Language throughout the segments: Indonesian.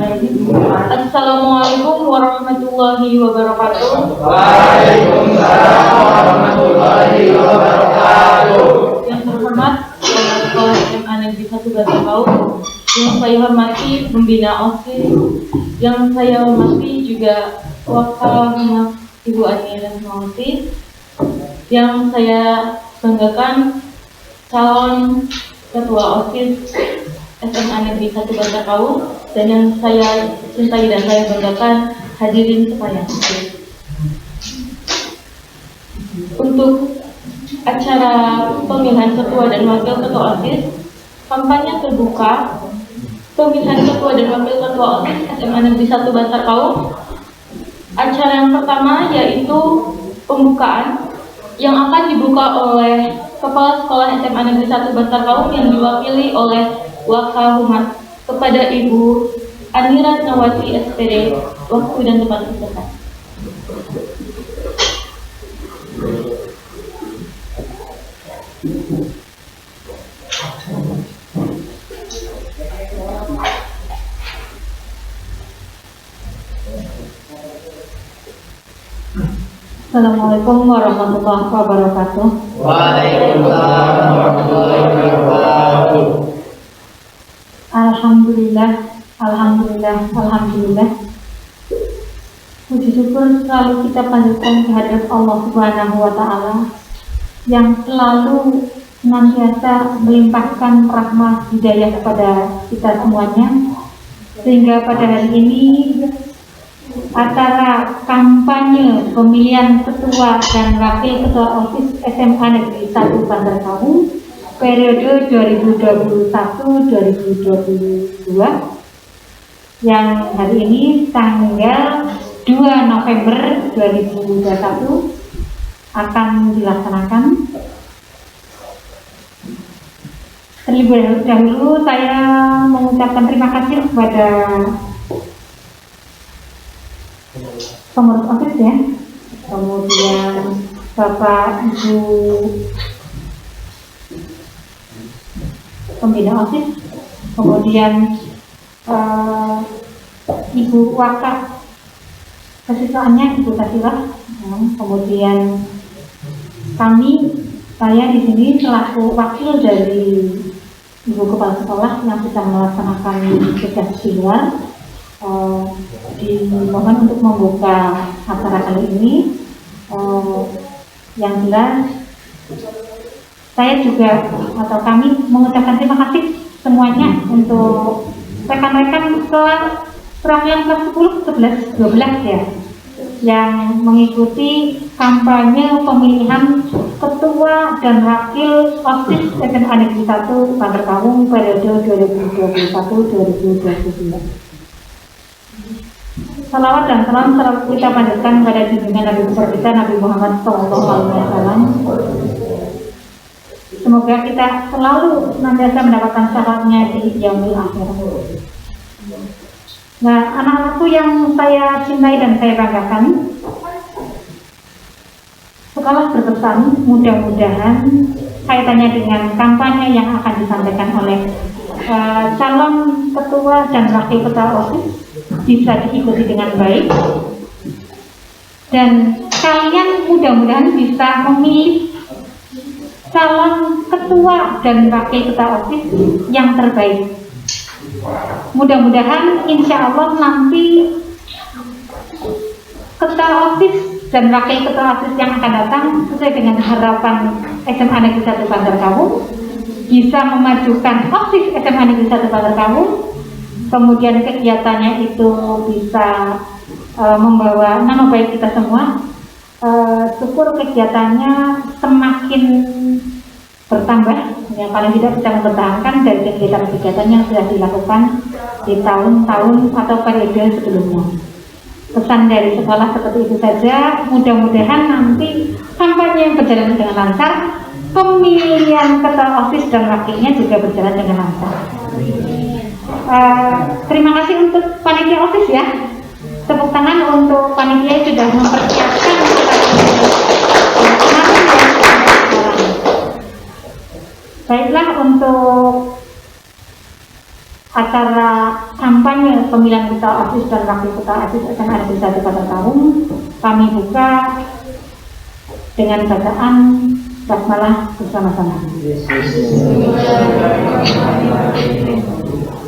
Assalamualaikum warahmatullahi wabarakatuh. Waalaikumsalam warahmatullahi wabarakatuh. Yang terhormat Kepala Sekolah SMA Negeri 1 Batangkau, yang saya hormati pembina OSIS, yang saya hormati juga Wakil Ibu Ani Rasmawati, yang saya banggakan calon Ketua OSIS SMA Negeri 1 Batangkau, dan yang saya cintai dan saya banggakan hadirin sekalian. Untuk acara pemilihan ketua dan wakil ketua OSIS, kampanye terbuka pemilihan ketua dan wakil ketua OSIS SMA Negeri 1 Batangkau. Acara yang pertama yaitu pembukaan yang akan dibuka oleh Kepala Sekolah SMA Negeri 1 Batangkau yang diwakili oleh Wakahumat kepada Ibu Ani Rasmawati SPD. Waktu dan tempat diserahkan. Assalamualaikum warahmatullahi wabarakatuh. Waalaikumsalam warahmatullahi wabarakatuh. Alhamdulillah. Puji syukur selalu kita panjatkan kehadirat Allah Subhanahu wa Ta'ala yang selalu senantiasa melimpahkan rahmat hidayah kepada kita semuanya, sehingga pada hari ini acara kampanye pemilihan ketua dan wakil ketua OSIS SMA Negeri 1 Batangkau periode 2021-2022 yang hari ini tanggal 2 November 2021 akan dilaksanakan. Terlebih dahulu saya mengucapkan terima kasih kepada pengurus OSIS ya, kemudian Bapak Ibu pembina OSIS, kemudian Ibu Wakil kesiswaannya Ibu Tasila, kemudian saya di sini selaku wakil dari Ibu Kepala Sekolah yang sedang melaksanakan tugas di luar, dimohon untuk membuka acara kali ini. Yang jelas saya juga atau kami mengucapkan terima kasih semuanya untuk rekan-rekan kelas perwakilan kelas 10, 11, 12 ya, yang mengikuti kampanye pemilihan ketua dan wakil OSIS SMA Negeri 1 Batangkau periode 2021-2022. Salawat dan salam selalu kita panjatkan pada junjungan Nabi besar kita Nabi Muhammad SAW. Semoga kita selalu senantiasa mendapatkan syaratnya di yaumil akhir. Nah, anak-anakku yang saya cintai dan saya banggakan, sekolah berpesan mudah-mudahan kaitannya dengan kampanye yang akan disampaikan oleh calon ketua dan wakil ketua OSIS bisa diikuti dengan baik, dan kalian mudah-mudahan bisa memilih calon ketua dan wakil ketua OSIS yang terbaik. Mudah-mudahan insya Allah nanti ketua OSIS dan wakil ketua OSIS yang akan datang sesuai dengan harapan SMA Negeri 1 Batangkau bisa memajukan OSIS SMA Negeri 1 Batangkau, kemudian kegiatannya itu bisa membawa nama baik kita semua. Syukur kegiatannya semakin bertambah, ya paling tidak bisa mempertahankan dari kegiatan-kegiatan yang sudah dilakukan di tahun-tahun atau periode sebelumnya. Pesan dari sekolah seperti itu saja. Mudah-mudahan nanti kampanye yang berjalan dengan lancar, pemilihan ketua OSIS dan wakilnya juga berjalan dengan lancar. Terima kasih untuk panitia OSIS ya. Tepuk tangan untuk panitia yang sudah mempersiapkan baiklah. Untuk acara kampanye pemilihan ketua OSIS dan wakil ketua OSIS SMA Negeri 1 Pasar Kaum kami buka dengan bacaan basmalah bersama-sama.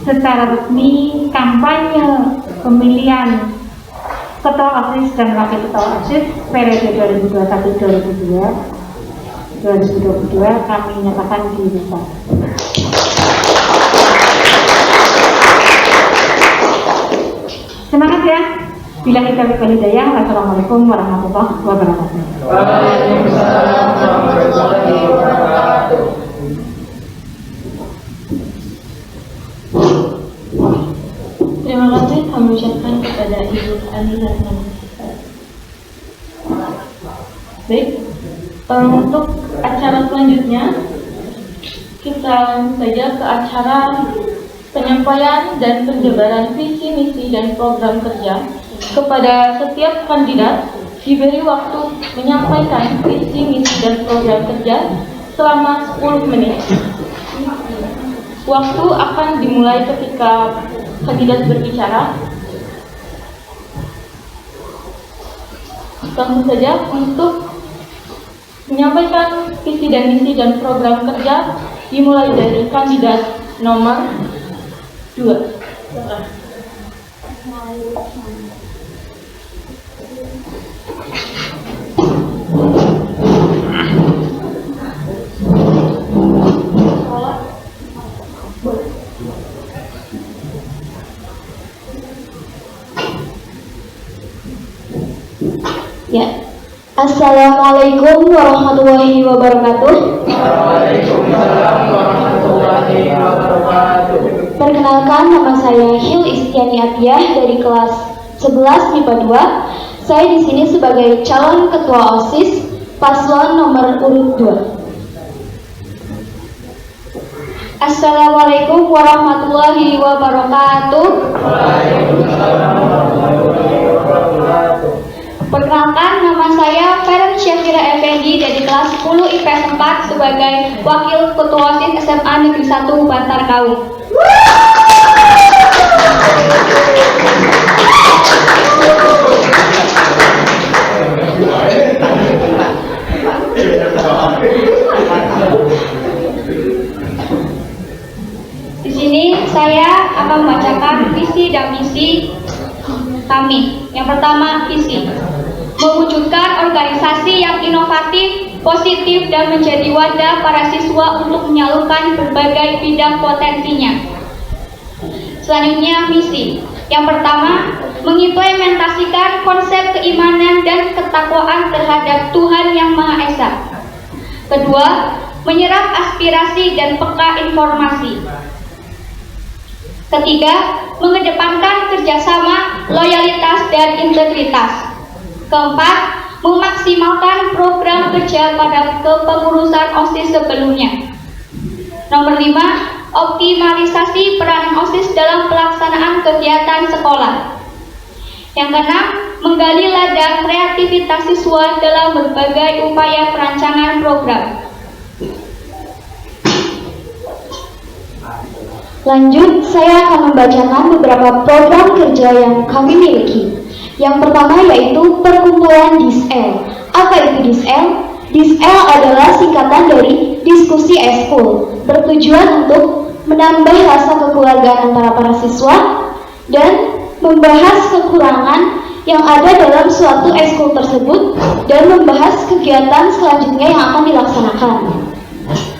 Secara resmi kampanye pemilihan ketua OSIS dan wakil ketua OSIS periode 2021-2022 kami nyatakan dibuka. Semangat ya. Bila kita berhidayah. Wassalamualaikum warahmatullahi wabarakatuh. Waalaikumsalam warahmatullahi wabarakatuh. Terima kasih kami ucapkan kepada Ibu Ali Ratna. Baik, untuk acara selanjutnya kita langsung saja ke acara penyampaian dan penjabaran visi misi dan program kerja. Kepada setiap kandidat diberi waktu menyampaikan visi misi dan program kerja selama 10 menit. Waktu akan dimulai ketika kandidat berbicara. Langsung saja untuk menyampaikan visi dan misi dan program kerja dimulai dari kandidat nomor 2. Ya. Assalamualaikum warahmatullahi wabarakatuh. Waalaikumsalam warahmatullahi wabarakatuh. Perkenalkan, nama saya Hil Istiani Atiyah dari kelas 11 MIPA 2. Saya di sini sebagai calon ketua OSIS paslon nomor urut 2. Assalamualaikum warahmatullahi wabarakatuh. Waalaikumsalam warahmatullahi wabarakatuh. Perkenalkan, nama saya Feren Syafira Effendi dari kelas 10 IPS 4 sebagai wakil ketua OSIS SMA Negeri 1 Bantar Kaum. Di sini saya akan membacakan visi dan misi kami. Yang pertama, visi: mewujudkan organisasi yang inovatif, positif, dan menjadi wadah para siswa untuk menyalurkan berbagai bidang potensinya. Selanjutnya, misi. Yang pertama, mengimplementasikan konsep keimanan dan ketakwaan terhadap Tuhan Yang Maha Esa. Kedua, menyerap aspirasi dan peka informasi. Ketiga, mengedepankan kerjasama, loyalitas, dan integritas. Keempat, memaksimalkan program kerja pada kepengurusan OSIS sebelumnya. Nomor 5, optimalisasi peran OSIS dalam pelaksanaan kegiatan sekolah. Yang keenam, menggali ladang kreativitas siswa dalam berbagai upaya perancangan program. Lanjut, saya akan membacakan beberapa program kerja yang kami miliki. Yang pertama yaitu perkumpulan DISL. Apa itu DISL? DISL adalah singkatan dari diskusi eskul, bertujuan untuk menambah rasa kekeluargaan antara para siswa dan membahas kekurangan yang ada dalam suatu eskul tersebut dan membahas kegiatan selanjutnya yang akan dilaksanakan.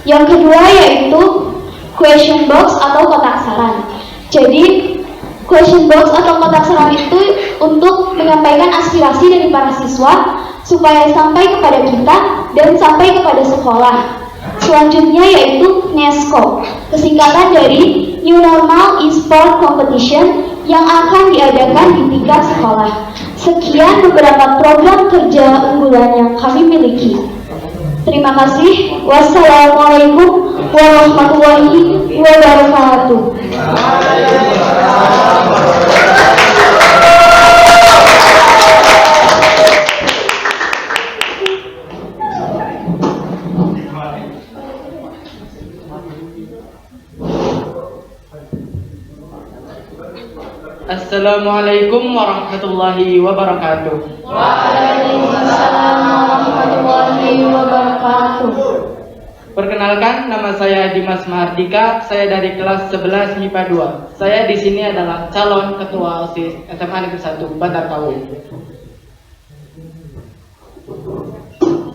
Yang kedua yaitu question box atau kotak saran. Jadi question box atau kotak saran itu untuk menyampaikan aspirasi dari para siswa supaya sampai kepada kita dan sampai kepada sekolah. Selanjutnya yaitu NESCO, kesingkatan dari New Normal E-Sport Competition yang akan diadakan di tingkat sekolah. Sekian beberapa program kerja unggulan yang kami miliki. Terima kasih. Wassalamualaikum warahmatullahi wabarakatuh. Assalamualaikum warahmatullahi wabarakatuh. Waalaikumsalam warahmatullahi wabarakatuh. Perkenalkan, nama saya Dimas Mahardika. Saya dari kelas 11 MIPA 2. Saya di sini adalah calon ketua OSIS SMA Negeri 1 Bandar Kaung.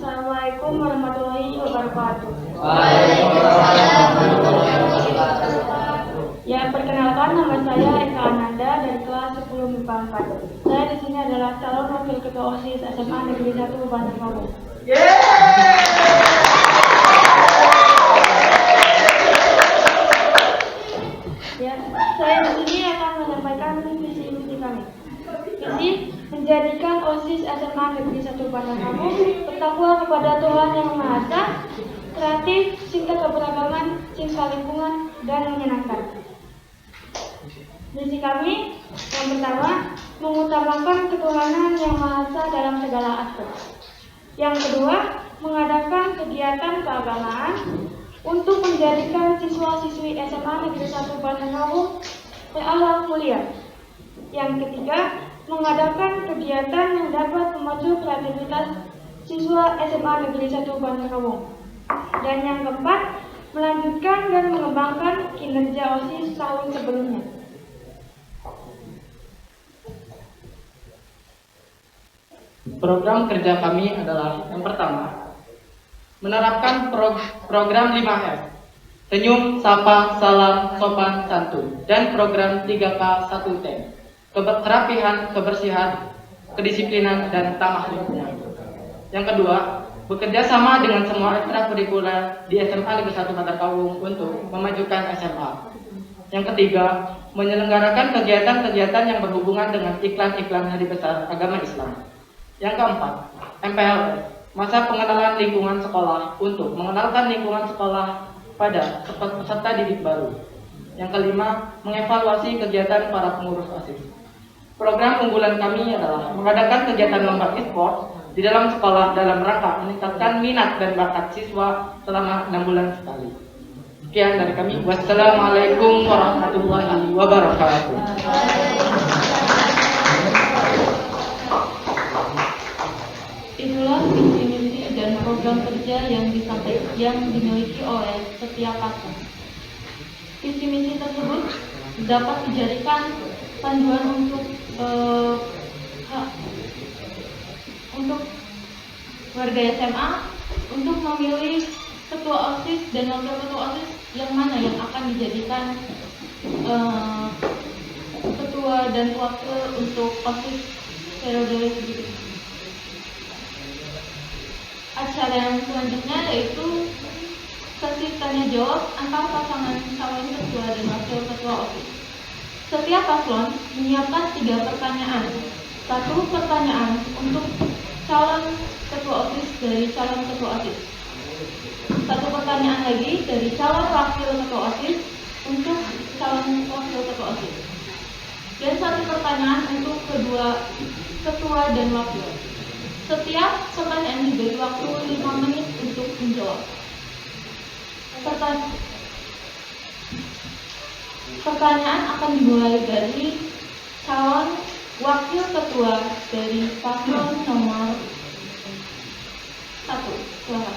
Assalamualaikum warahmatullahi wabarakatuh. Ya, perkenalkan, nama saya Eka Ananda dari kelas 10 MIPA 4. Saya di sini adalah calon wakil ketua OSIS SMA Negeri 1 Bandar Kaung. Ya, saya di sini akan menyampaikan visi misi kami. Visi menjadikan OSIS SMA Negeri 1 Bandar Kaung bertakwa kepada Tuhan Yang Maha Esa, kreatif, cinta keberagaman, cinta lingkungan, dan menyenangkan. Misi kami yang pertama, mengutamakan ketuhanan Yang Maha Esa dalam segala aspek. Yang kedua, mengadakan kegiatan keagamaan untuk menjadikan siswa-siswi SMA Negeri 1 Bandar Kaung berakhlak mulia. Yang ketiga, mengadakan kegiatan yang dapat memacu kreativitas siswa SMA Negeri 1 Bandar Kaung. Dan yang keempat, melanjutkan dan mengembangkan kinerja OSIS tahun sebelumnya. Program kerja kami adalah yang pertama, menerapkan program 5S, senyum, sapa, salam, sopan, santun, dan program 3K 1T, kerapihan, kebersihan, kedisiplinan, dan tamah lingkungan. Yang kedua, bekerja sama dengan semua ekstrakurikuler di SMA Negeri 1 Bandar Kaung untuk memajukan SMA. Yang ketiga, menyelenggarakan kegiatan-kegiatan yang berhubungan dengan iklan-iklan hari besar agama Islam. Yang keempat, MPLS, masa pengenalan lingkungan sekolah untuk mengenalkan lingkungan sekolah pada peserta didik baru. Yang kelima, mengevaluasi kegiatan para pengurus OSIS. Program unggulan kami adalah mengadakan kegiatan lomba e-sport di dalam sekolah dalam rangka meningkatkan minat dan bakat siswa selama 6 bulan sekali. Sekian dari kami. Wassalamualaikum warahmatullahi wabarakatuh. Itulah visi misi dan program kerja yang dimiliki oleh setiap paslon. Visi misi tersebut dapat dijadikan panduan untuk warga SMA untuk memilih ketua OSIS dan wakil ketua OSIS yang mana yang akan dijadikan ketua dan wakil untuk OSIS periode berikutnya. Acara yang selanjutnya yaitu sesi tanya jawab antar pasangan calon ketua dan wakil ketua OSIS. Setiap paslon menyiapkan 3 pertanyaan. 1 pertanyaan untuk calon ketua OSIS dari calon ketua OSIS. 1 pertanyaan lagi dari calon wakil ketua OSIS untuk calon wakil ketua OSIS. Dan 1 pertanyaan untuk kedua ketua dan wakil. Setiap pertanyaan diberi waktu 5 menit untuk menjawab. Pertanyaan akan dimulai dari calon wakil ketua dari paslon nomor 1. Silakan.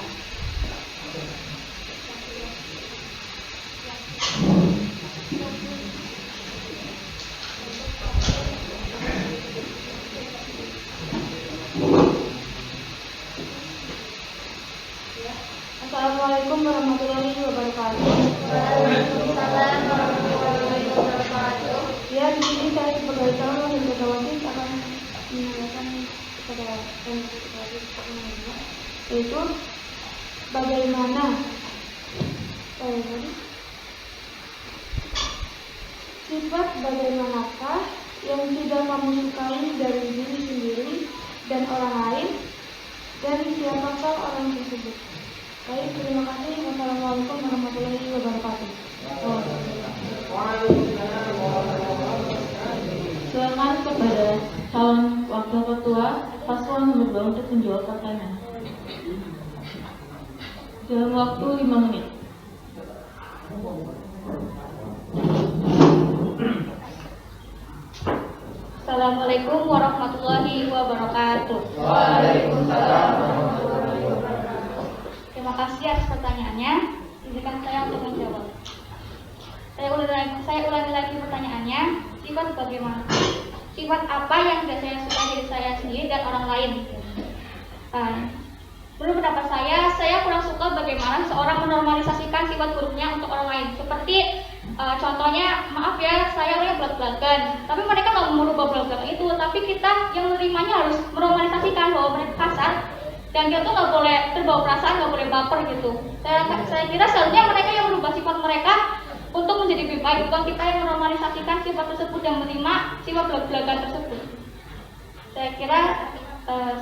Assalamualaikum warahmatullahi wabarakatuh. Waalaikumsalam warahmatullahi wabarakatuh. Ya, di sini saya sebagai calon wakil ketua OSIS akan menanyakan kepada ketua OSIS yaitu bagaimana sifat bagaimanakah yang tidak kamu sukai dari diri sendiri dan orang lain, dan siapakah orang tersebut? Baik, terima kasih. Wassalamualaikum warahmatullahi wabarakatuh. Silakan kepada calon wakil ketua paslon nomor 2 untuk menjawab pertanyaan. Dalam waktu 5 menit. Wassalamualaikum warahmatullahi wabarakatuh. Waalaikumsalam warahmatullahi wabarakatuh. Terima kasih atas pertanyaannya. Izinkan saya untuk menjawab. Saya ulangi lagi pertanyaannya. Sifat bagaimana? Sifat apa yang tidak saya suka dari saya sendiri dan orang lain? Menurut pendapat saya kurang suka bagaimana seorang menormalisasikan sifat buruknya untuk orang lain. Seperti contohnya, maaf ya, saya orangnya belak-belakan, tapi mereka nggak merubah belak-belakan itu, tapi kita yang menerimanya harus menormalisasikan bahwa mereka kasar dan dia tuh nggak boleh terbawa perasaan, nggak boleh baper gitu. Saya kira seharusnya mereka yang merubah sifat mereka untuk menjadi lebih baik, bukan kita yang menormalisasikan sifat tersebut dan menerima sifat belak-belakan tersebut. Saya kira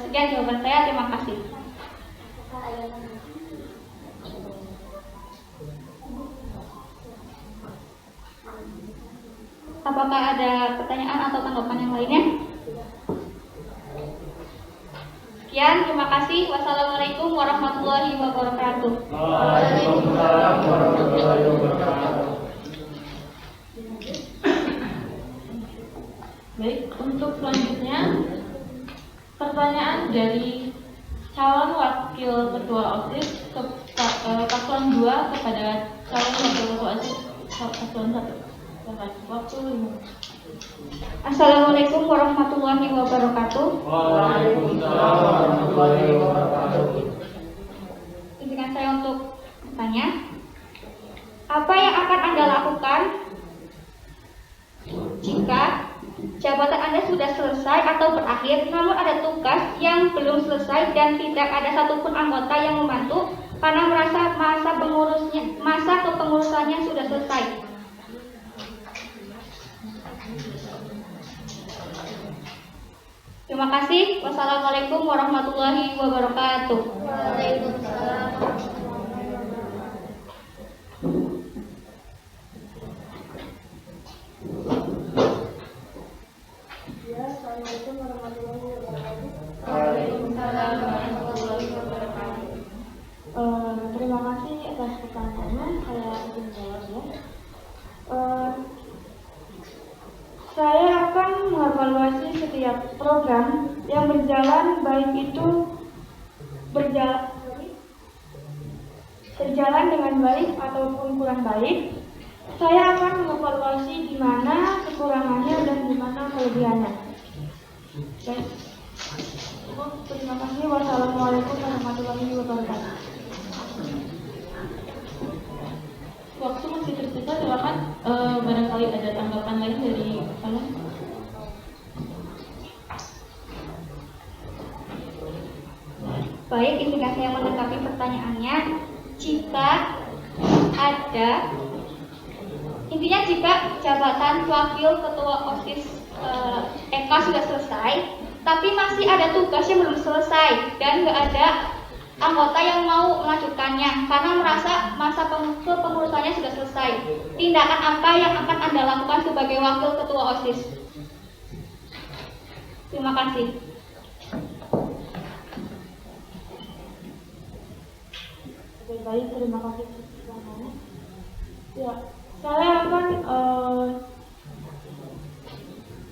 sekian jawaban saya. Terima kasih. Apakah ada pertanyaan atau tanggapan yang lainnya? Sekian, terima kasih. Wassalamualaikum warahmatullahi wabarakatuh. Waalaikumsalam warahmatullahi wabarakatuh. Baik, untuk selanjutnya pertanyaan dari calon wakil ketua OSIS paslon 2 kepada calon wakil ketua OSIS paslon 1. Waktu 5. Assalamualaikum warahmatullahi wabarakatuh. Waalaikumsalam warahmatullahi wabarakatuh. Izinkan saya untuk bertanya, apa yang akan Anda lakukan jika jabatan Anda sudah selesai atau berakhir, namun ada tugas yang belum selesai dan tidak ada satupun anggota yang membantu karena merasa masa kepengurusannya sudah selesai? Terima kasih. Wassalamualaikum warahmatullahi wabarakatuh. Waalaikumsalam. Assalamualaikum warahmatullahi wabarakatuh. Waalaikumsalam warahmatullahi wabarakatuh. Terima kasih atas pertanyaannya. Saya ingin jawab ya. Saya akan mengevaluasi setiap program yang berjalan, baik itu berjalan dengan baik ataupun kurang baik. Saya akan mengevaluasi di mana kekurangannya dan di mana kelebihannya. Baik. Terima kasih. Wassalamualaikum warahmatullahi wabarakatuh. Waktu masih tersisa, silakan barangkali ada tanggapan lain dari kalian. Baik, izinkan saya menanggapi pertanyaannya. Jika ada, intinya jika jabatan wakil ketua OSIS EK sudah selesai, tapi masih ada tugas yang belum selesai dan nggak ada anggota yang mau melanjutkannya karena merasa masa kepengurusannya sudah selesai. Tindakan apa yang akan Anda lakukan sebagai wakil ketua OSIS? Terima kasih. Baik, terima kasih pertanyaannya. Ya, saya akan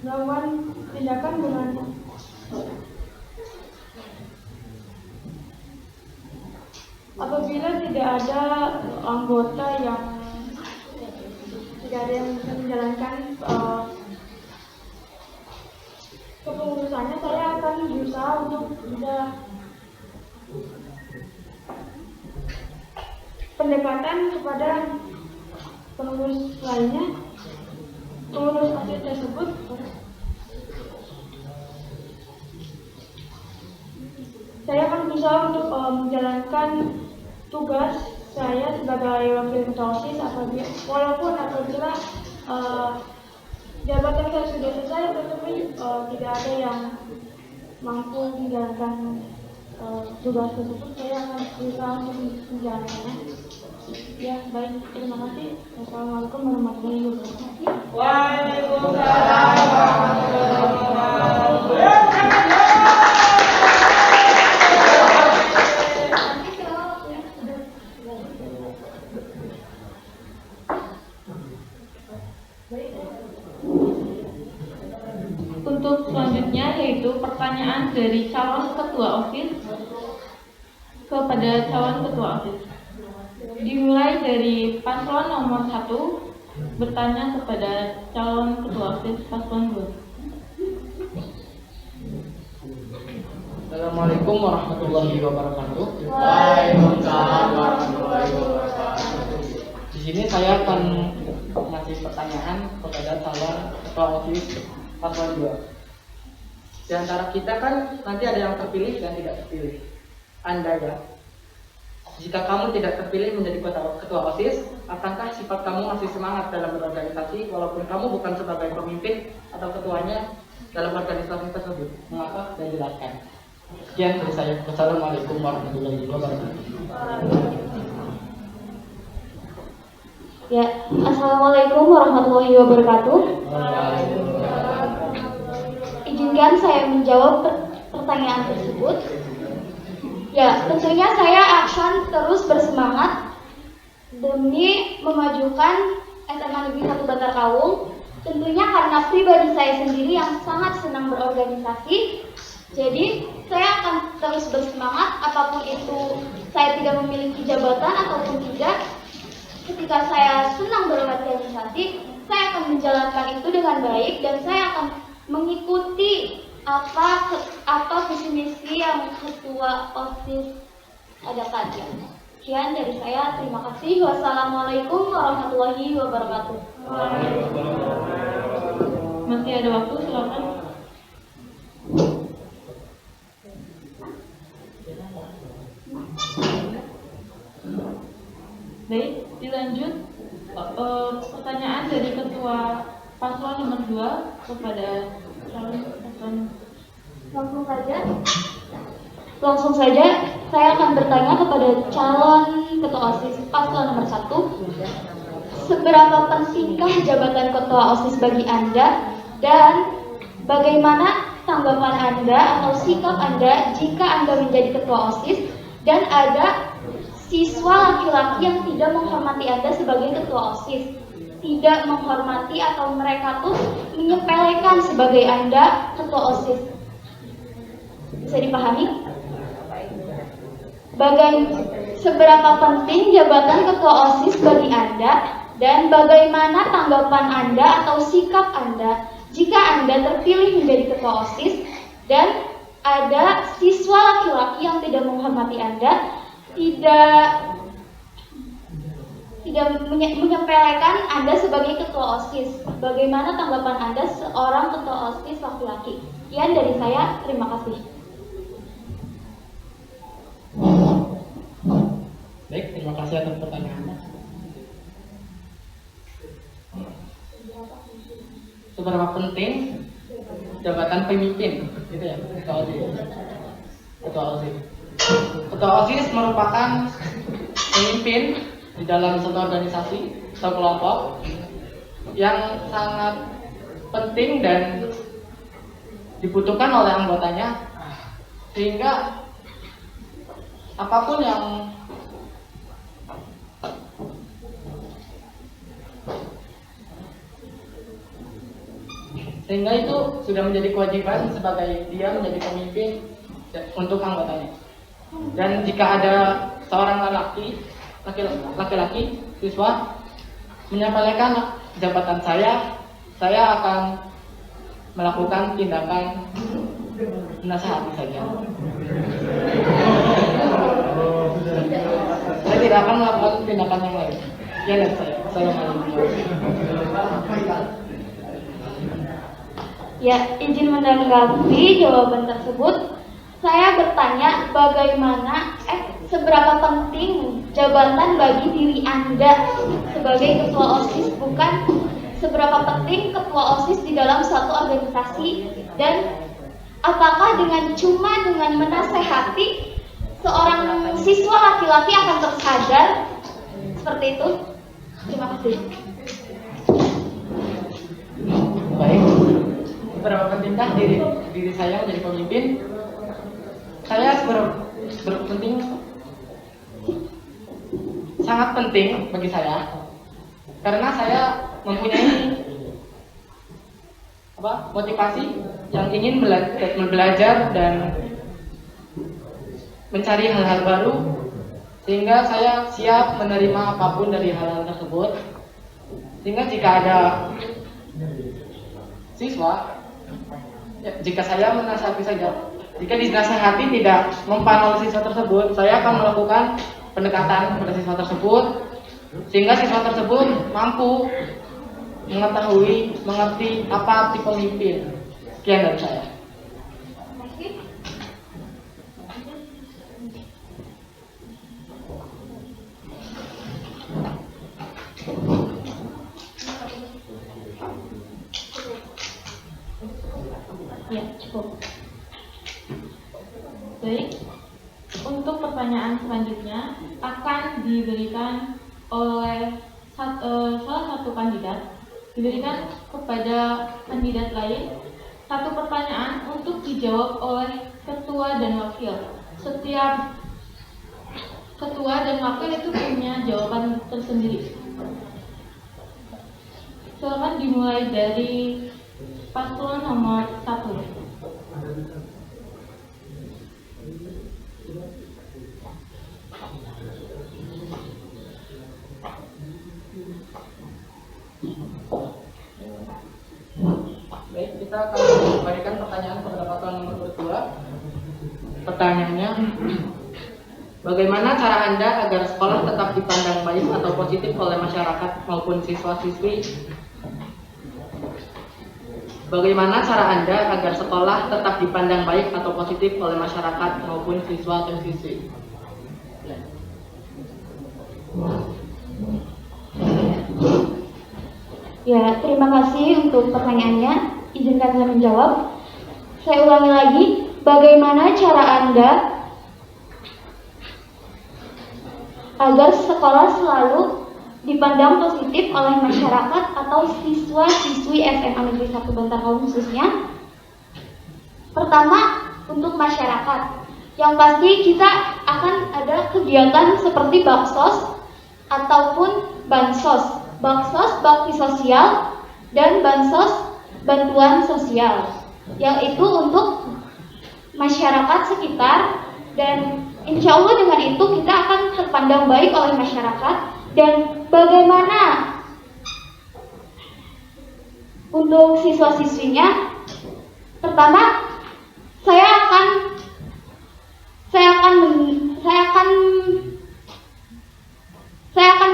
melakukan tindakan dengan apabila tidak ada anggota yang bisa menjalankan kepengurusannya, saya akan berusaha untuk bisa pendekatan kepada pengurus lainnya, pengurus OSIS tersebut. Saya akan berusaha untuk menjalankan tugas saya sebagai wakil ketua OSIS walaupun apabila jabatan saya sudah selesai, tetapi tidak ada yang mampu menjalankan tugas tersebut, saya akan berusaha untuk menjalankannya. Ya, baik, terima kasih. Wassalamualaikum warahmatullahi wabarakatuh. Waalaikumsalam warahmatullahi wabarakatuh. Untuk yaitu pertanyaan dari calon ketua OSIS kepada calon ketua OSIS. Dimulai dari paslon nomor 1 bertanya kepada calon ketua OSIS paslon 2. Assalamualaikum warahmatullahi wabarakatuh. Waalaikumsalam warahmatullahi wabarakatuh. Di sini saya akan ngasih pertanyaan kepada calon ketua OSIS paslon 2. Di antara kita kan nanti ada yang terpilih dan tidak terpilih. Anda ya. Jika kamu tidak terpilih menjadi ketua OSIS, akankah sifat kamu masih semangat dalam berorganisasi walaupun kamu bukan sebagai pemimpin atau ketuanya dalam organisasi tersebut? Mengapa? Dan jelaskan. Sekian dari saya. Wassalamualaikum warahmatullahi wabarakatuh. Ya, Assalamualaikum warahmatullahi wabarakatuh. Izinkan saya menjawab pertanyaan tersebut. Ya, tentunya saya akan terus bersemangat demi memajukan SMA Negeri 1 Bantar Kawung. Tentunya karena pribadi saya sendiri yang sangat senang berorganisasi. Jadi, saya akan terus bersemangat apapun itu saya tidak memiliki jabatan ataupun tidak. Ketika saya senang berorganisasi, saya akan menjalankan itu dengan baik dan saya akan mengikuti apa visi misi yang ketua OSIS adakan. Sekian dari saya, terima kasih. Wassalamualaikum warahmatullahi wabarakatuh. Masih ada waktu, silakan. Baik, dilanjut. Pertanyaan dari ketua paslon nomor 2 kepada calon paslon. Langsung saja, saya akan bertanya kepada calon ketua OSIS paslon nomor 1. Seberapa pentingkah jabatan ketua OSIS bagi Anda dan bagaimana tanggapan Anda atau sikap Anda jika Anda menjadi ketua OSIS dan ada siswa laki-laki yang tidak menghormati Anda sebagai ketua OSIS, tidak menghormati atau mereka tuh menyepelekan sebagai Anda ketua OSIS. Bisa dipahami? Seberapa penting jabatan ketua OSIS bagi Anda dan bagaimana tanggapan Anda atau sikap Anda jika Anda terpilih menjadi ketua OSIS dan ada siswa laki-laki yang tidak menghormati Anda, tidak menyepelekan Anda sebagai ketua OSIS. Bagaimana tanggapan Anda seorang ketua OSIS laki-laki? Sekian dari saya, terima kasih. Baik, terima kasih atas pertanyaannya. Seberapa penting jabatan pemimpin, gitu ya, ketua OSIS. Ketua OSIS merupakan pemimpin di dalam satu organisasi atau kelompok yang sangat penting dan dibutuhkan oleh anggotanya, sehingga apapun yang itu sudah menjadi kewajiban sebagai dia menjadi pemimpin untuk anggotanya. Dan jika ada seorang laki-laki siswa menyepelekan jabatan saya akan melakukan tindakan menasihati saja. Saya tidak akan melakukan tindakan yang lain. Ya, dan saya Ya, izin menanggapi jawaban tersebut. Saya bertanya seberapa penting jabatan bagi diri Anda sebagai ketua OSIS, bukan seberapa penting ketua OSIS di dalam suatu organisasi, dan apakah dengan menasehati seorang siswa laki-laki akan tersadar seperti itu? Terima kasih. Baik, seberapa pentingkah diri saya menjadi pemimpin? Saya berpenting, sangat penting bagi saya, karena saya mempunyai motivasi yang ingin belajar dan mencari hal-hal baru, sehingga saya siap menerima apapun dari hal-hal tersebut. Sehingga jika ada siswa, jika saya menasihati saja, jika dinasihati tidak mempan oleh siswa tersebut, saya akan melakukan pendekatan kepada siswa tersebut, sehingga siswa tersebut mampu mengerti apa arti pemimpin. Sekian dari saya. Ya, cukup. Baik, untuk pertanyaan selanjutnya akan diberikan oleh salah satu kandidat, diberikan kepada kandidat lain satu pertanyaan untuk dijawab oleh ketua dan wakil. Setiap ketua dan wakil itu punya jawaban tersendiri. Silakan dimulai dari paslon nomor 1. Baik, kita akan memberikan pertanyaan kepada paslon nomor 2. Pertanyaannya, bagaimana cara Anda agar sekolah tetap dipandang baik atau positif oleh masyarakat maupun siswa-siswi? Bagaimana cara Anda agar sekolah tetap dipandang baik atau positif oleh masyarakat maupun siswa dan siswi? Ya, terima kasih untuk pertanyaannya. Izinkan saya menjawab. Saya ulangi lagi, bagaimana cara Anda agar sekolah selalu dipandang positif oleh masyarakat atau siswa-siswi SMA Negeri 1 Bantar Kaung khususnya? Pertama, untuk masyarakat. Yang pasti kita akan ada kegiatan seperti baksos ataupun bansos. Baksos bakti sosial dan bansos bantuan sosial, yang itu untuk masyarakat sekitar, dan insya Allah dengan itu kita akan terpandang baik oleh masyarakat. Dan bagaimana untuk siswa-siswinya? Pertama, saya akan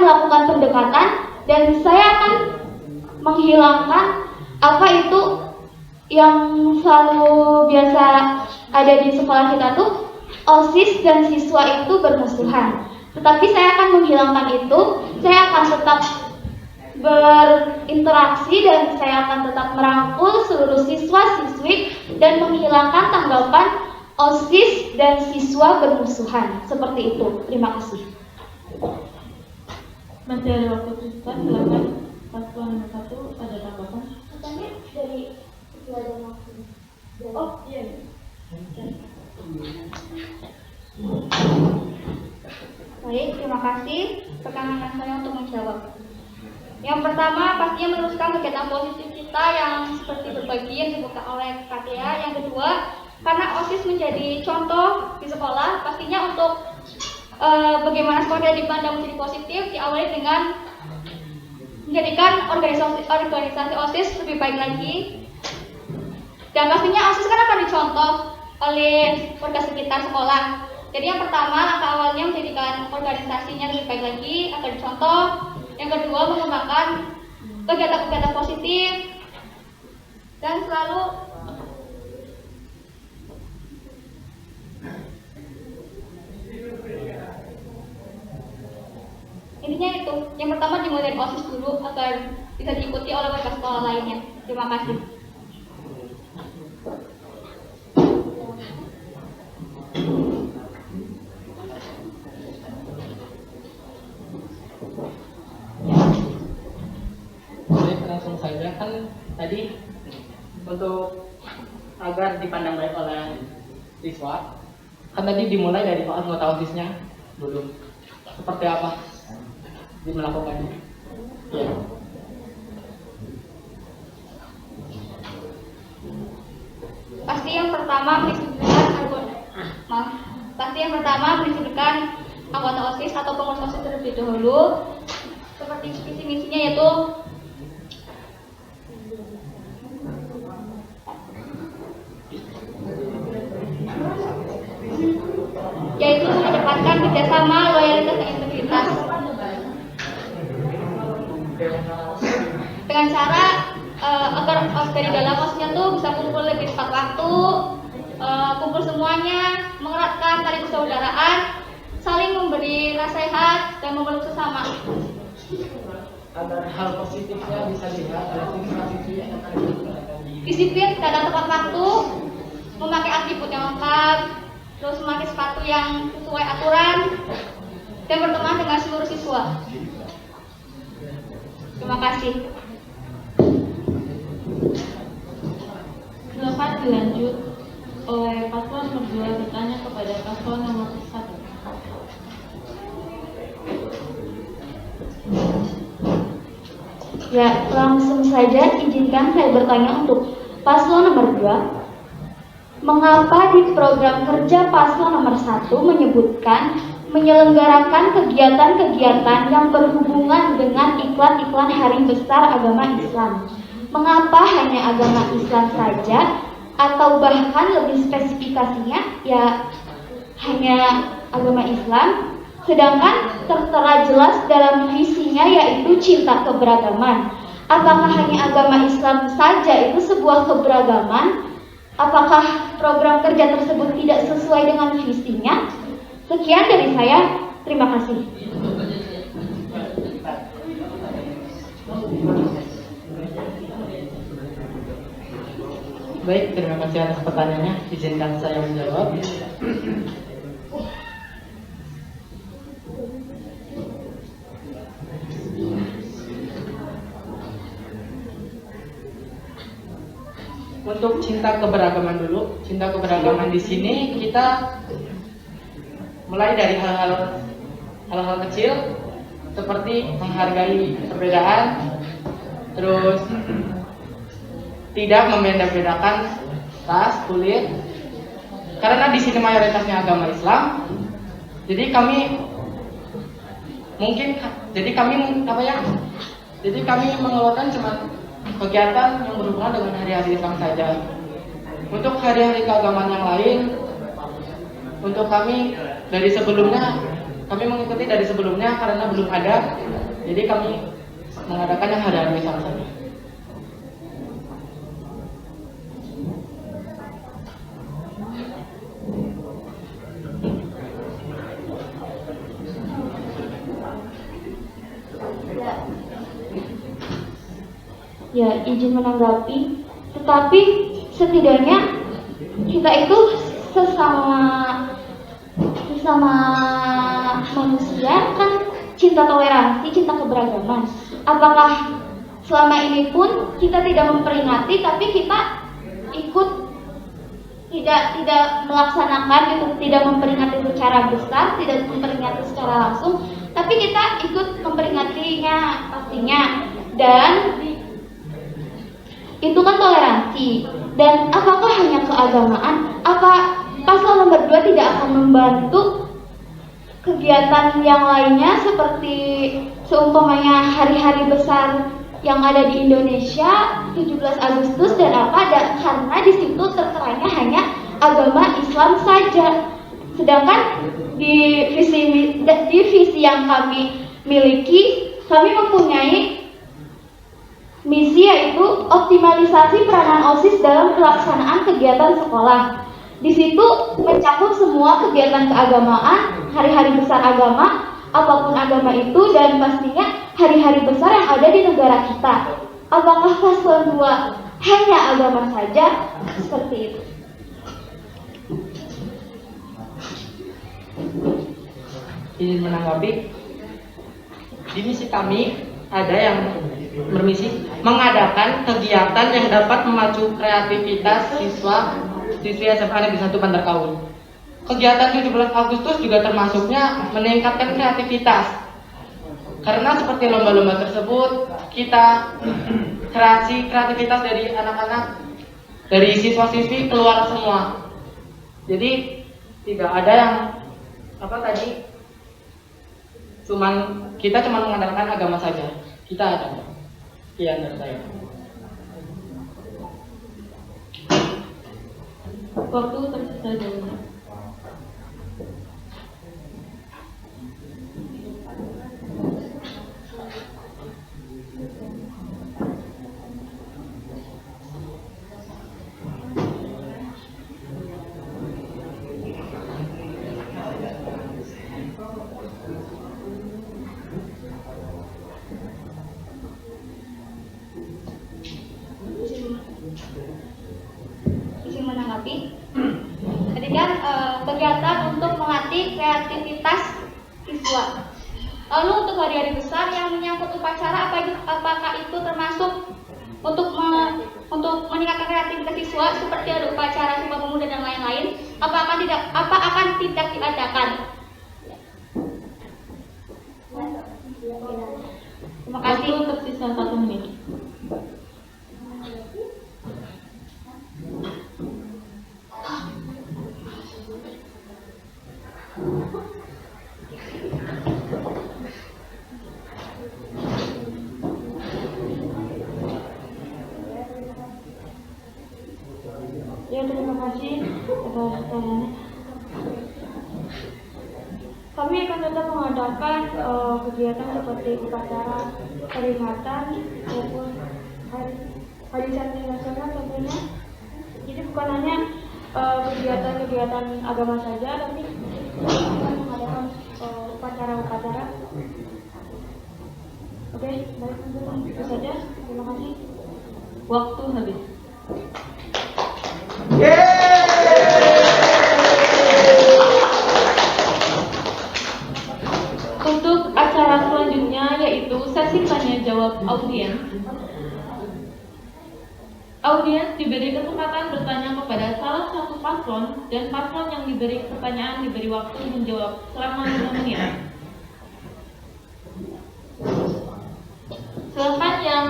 melakukan pendekatan dan saya akan menghilangkan apa itu yang selalu biasa ada di sekolah kita tuh, OSIS dan siswa itu bermusuhan. Tetapi saya akan menghilangkan itu. Saya akan tetap berinteraksi dan saya akan tetap merangkul seluruh siswa-siswi dan menghilangkan tanggapan OSIS dan siswa bermusuhan. Seperti itu. Terima kasih. Masih ada waktu sisa, silakan paslon nomor 1 ada tanggapan. Pertanyaan dari ketua dan wakil. Oh iya. Baik, terima kasih. Pertanyaan saya untuk menjawab. Yang pertama, pastinya meneruskan kegiatan positif kita yang seperti berbagi yang dibuka oleh KTA. Yang kedua, karena OSIS menjadi contoh di sekolah, pastinya untuk bagaimana sekolah dipandang menjadi positif diawali dengan menjadikan organisasi OSIS lebih baik lagi. Dan pastinya OSIS kan akan dicontoh oleh warga sekitar sekolah. Jadi yang pertama, langkah awalnya menjadikan organisasinya lebih baik lagi agar dicontoh. Yang kedua, mengembangkan kegiatan-kegiatan positif dan selalu intinya itu. Yang pertama dimulai dari OSIS dulu agar bisa diikuti oleh warga sekolah lainnya. Terima kasih. Baik, langsung saja. Kan tadi untuk agar dipandang baik oleh siswa, kan tadi dimulai dari anggota OSIS-nya dulu. Seperti apa melakukannya? Ya. pertama mendisiplinkan anggota OSIS atau pengurus OSIS terlebih dahulu. Seperti visi misinya yaitu mengedepankan kerjasama, loyalitas, dan integritas dengan cara agar dari dalam OSISnya tuh bisa kumpul lebih tepat waktu, kumpul semuanya, mengeratkan tali persaudaraan, saling memberi nasihat dan memeluk sesama. Agar hal positifnya bisa dilihat dari sisi yang akan digunakan. Disiplin pada tepat waktu, memakai atribut yang lengkap, terus memakai sepatu yang sesuai aturan, dan berteman dengan seluruh siswa. Terima kasih. Silakan dilanjut oleh paslon nomor 2 bertanya kepada paslon nomor 1. Ya, langsung saja izinkan saya bertanya untuk paslon nomor 2. Mengapa di program kerja paslon nomor 1 menyebutkan menyelenggarakan kegiatan-kegiatan yang berhubungan dengan iklan-iklan hari besar agama Islam? Mengapa hanya agama Islam saja? Atau bahkan lebih spesifikasinya ya hanya agama Islam, sedangkan tertera jelas dalam visinya yaitu cinta keberagaman. Apakah hanya agama Islam saja itu sebuah keberagaman? Apakah program kerja tersebut tidak sesuai dengan visinya? Sekian dari saya, terima kasih. Baik, terima kasih atas pertanyaannya. Izinkan saya menjawab. Untuk cinta keberagaman dulu. Cinta keberagaman di sini kita mulai dari hal-hal kecil seperti menghargai perbedaan, terus tidak membeda-bedakan ras, kulit. Karena di sini mayoritasnya agama Islam, jadi kami mengeluarkan cuma kegiatan yang berhubungan dengan hari-hari Islam saja. Untuk hari-hari keagamaan yang lain, untuk kami dari sebelumnya, kami mengikuti dari sebelumnya karena belum ada, jadi kami mengadakan yang hari-hari Islam saja. Ya, izin menanggapi. Tetapi setidaknya kita itu sesama manusia kan cinta toleransi, cinta keberagaman. Apakah selama ini pun kita tidak memperingati, tapi kita ikut tidak melaksanakan itu, tidak memperingati secara besar, tidak memperingati secara langsung, tapi kita ikut memperingatinya pastinya. Dan itu kan toleransi. Dan apakah hanya keagamaan? Apa paslon nomor 2 tidak akan membantu kegiatan yang lainnya seperti seumpamanya hari-hari besar yang ada di Indonesia 17 Agustus dan karena di situ terteranya hanya agama Islam saja. Sedangkan di visi yang kami miliki, kami mempunyai misi yaitu optimalisasi peranan OSIS dalam pelaksanaan kegiatan sekolah. Di situ mencakup semua kegiatan keagamaan, hari-hari besar agama, apapun agama itu, dan pastinya hari-hari besar yang ada di negara kita. Apakah paslon 2 hanya agama saja? Seperti itu. Izin menanggapi. Di misi kami ada yang bermisi mengadakan kegiatan yang dapat memacu kreativitas siswi SMA Negeri 1 Bantar Kaung. Kegiatan 17 Agustus juga termasuknya meningkatkan kreativitas. Karena seperti lomba-lomba tersebut, kita kreativitas dari anak-anak, dari siswa-siswi keluar semua. Jadi tidak ada yang kita cuma mengandalkan agama saja. Kita ada. Sekian dari saya. Waktu tersisa jauh. Izin menanggapi. Tadi kan kegiatan untuk melatih kreativitas siswa. Lalu untuk hari-hari besar yang menyangkut upacara, apakah itu termasuk untuk meningkatkan kreativitas siswa seperti ada upacara Sumpah Pemuda dan lain-lain? Apa akan tidak diadakan? Terima kasih. Waktu tersisa 1 menit. Ya, terima kasih atas pertanyaannya. Kami akan tetap mengadakan kegiatan seperti upacara peringatan maupun hari santri nasional tentunya. Jadi bukan hanya kegiatan-kegiatan agama saja, tapi akan mengadakan upacara-upacara. Oke, baik, itu saja. Terima kasih. Waktu habis. Untuk acara selanjutnya yaitu sesi tanya jawab audiens. Audiens diberi kesempatan bertanya kepada salah satu paslon dan paslon yang diberi pertanyaan diberi waktu menjawab selama 5 menit. Silakan yang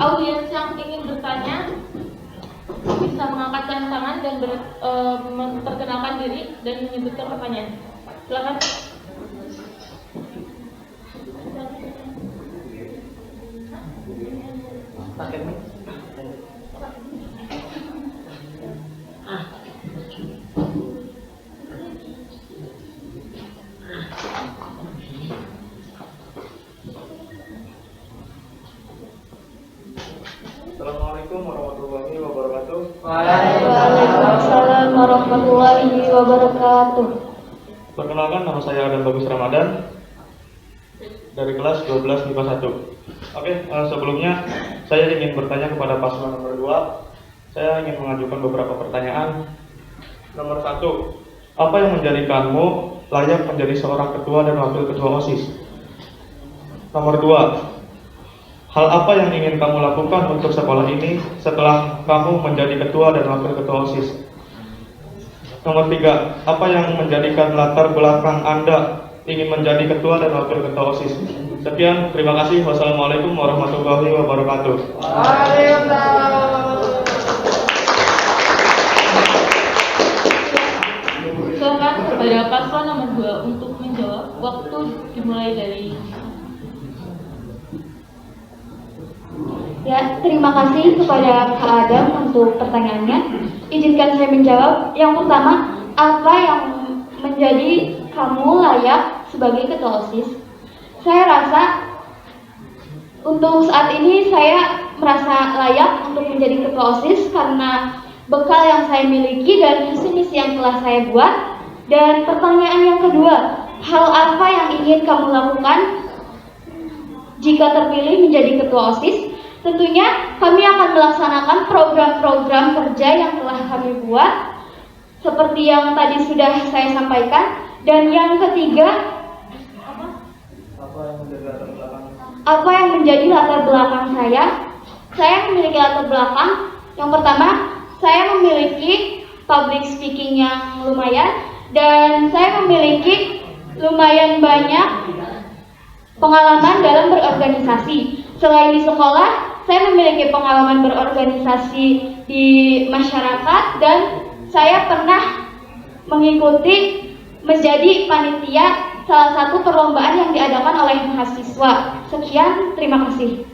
audiens yang ingin bertanya bisa mengangkatkan tangan dan memperkenalkan diri dan menyebutkan pertanyaan. Silakan. Assalamualaikum warahmatullahi wabarakatuh. Waalaikumsalam warahmatullahi wabarakatuh. Perkenalkan, nama saya Adam Bagus Ramadan dari kelas 12 MIPA 1. Oke, sebelumnya saya ingin bertanya kepada paslon nomor 2. Saya ingin mengajukan beberapa pertanyaan. Nomor 1, apa yang menjadikanmu layak menjadi seorang ketua dan wakil ketua OSIS? Nomor 2, hal apa yang ingin kamu lakukan untuk sekolah ini setelah kamu menjadi ketua dan wakil ketua OSIS? Nomor 3, apa yang menjadikan latar belakang Anda ingin menjadi ketua dan wakil ketua OSIS? Sekian, terima kasih. Wassalamualaikum warahmatullahi wabarakatuh. Silakan kepada paslon nomor 2 untuk menjawab. Waktu dimulai dari. Ya, terima kasih kepada Kak Adam untuk pertanyaannya. Izinkan saya menjawab. Yang pertama, apa yang menjadi kamu layak sebagai ketua OSIS? Saya rasa untuk saat ini saya merasa layak untuk menjadi ketua OSIS karena bekal yang saya miliki dan visi misi yang telah saya buat. Dan pertanyaan yang kedua, hal apa yang ingin kamu lakukan jika terpilih menjadi ketua OSIS? Tentunya kami akan melaksanakan program-program kerja yang telah kami buat seperti yang tadi sudah saya sampaikan. Dan yang ketiga, apa yang menjadi latar belakang saya? Saya memiliki latar belakang. Yang pertama, saya memiliki public speaking yang lumayan dan saya memiliki lumayan banyak pengalaman dalam berorganisasi. Selain di sekolah, saya memiliki pengalaman berorganisasi di masyarakat dan saya pernah mengikuti menjadi panitia salah satu perlombaan yang diadakan oleh mahasiswa. Sekian, terima kasih.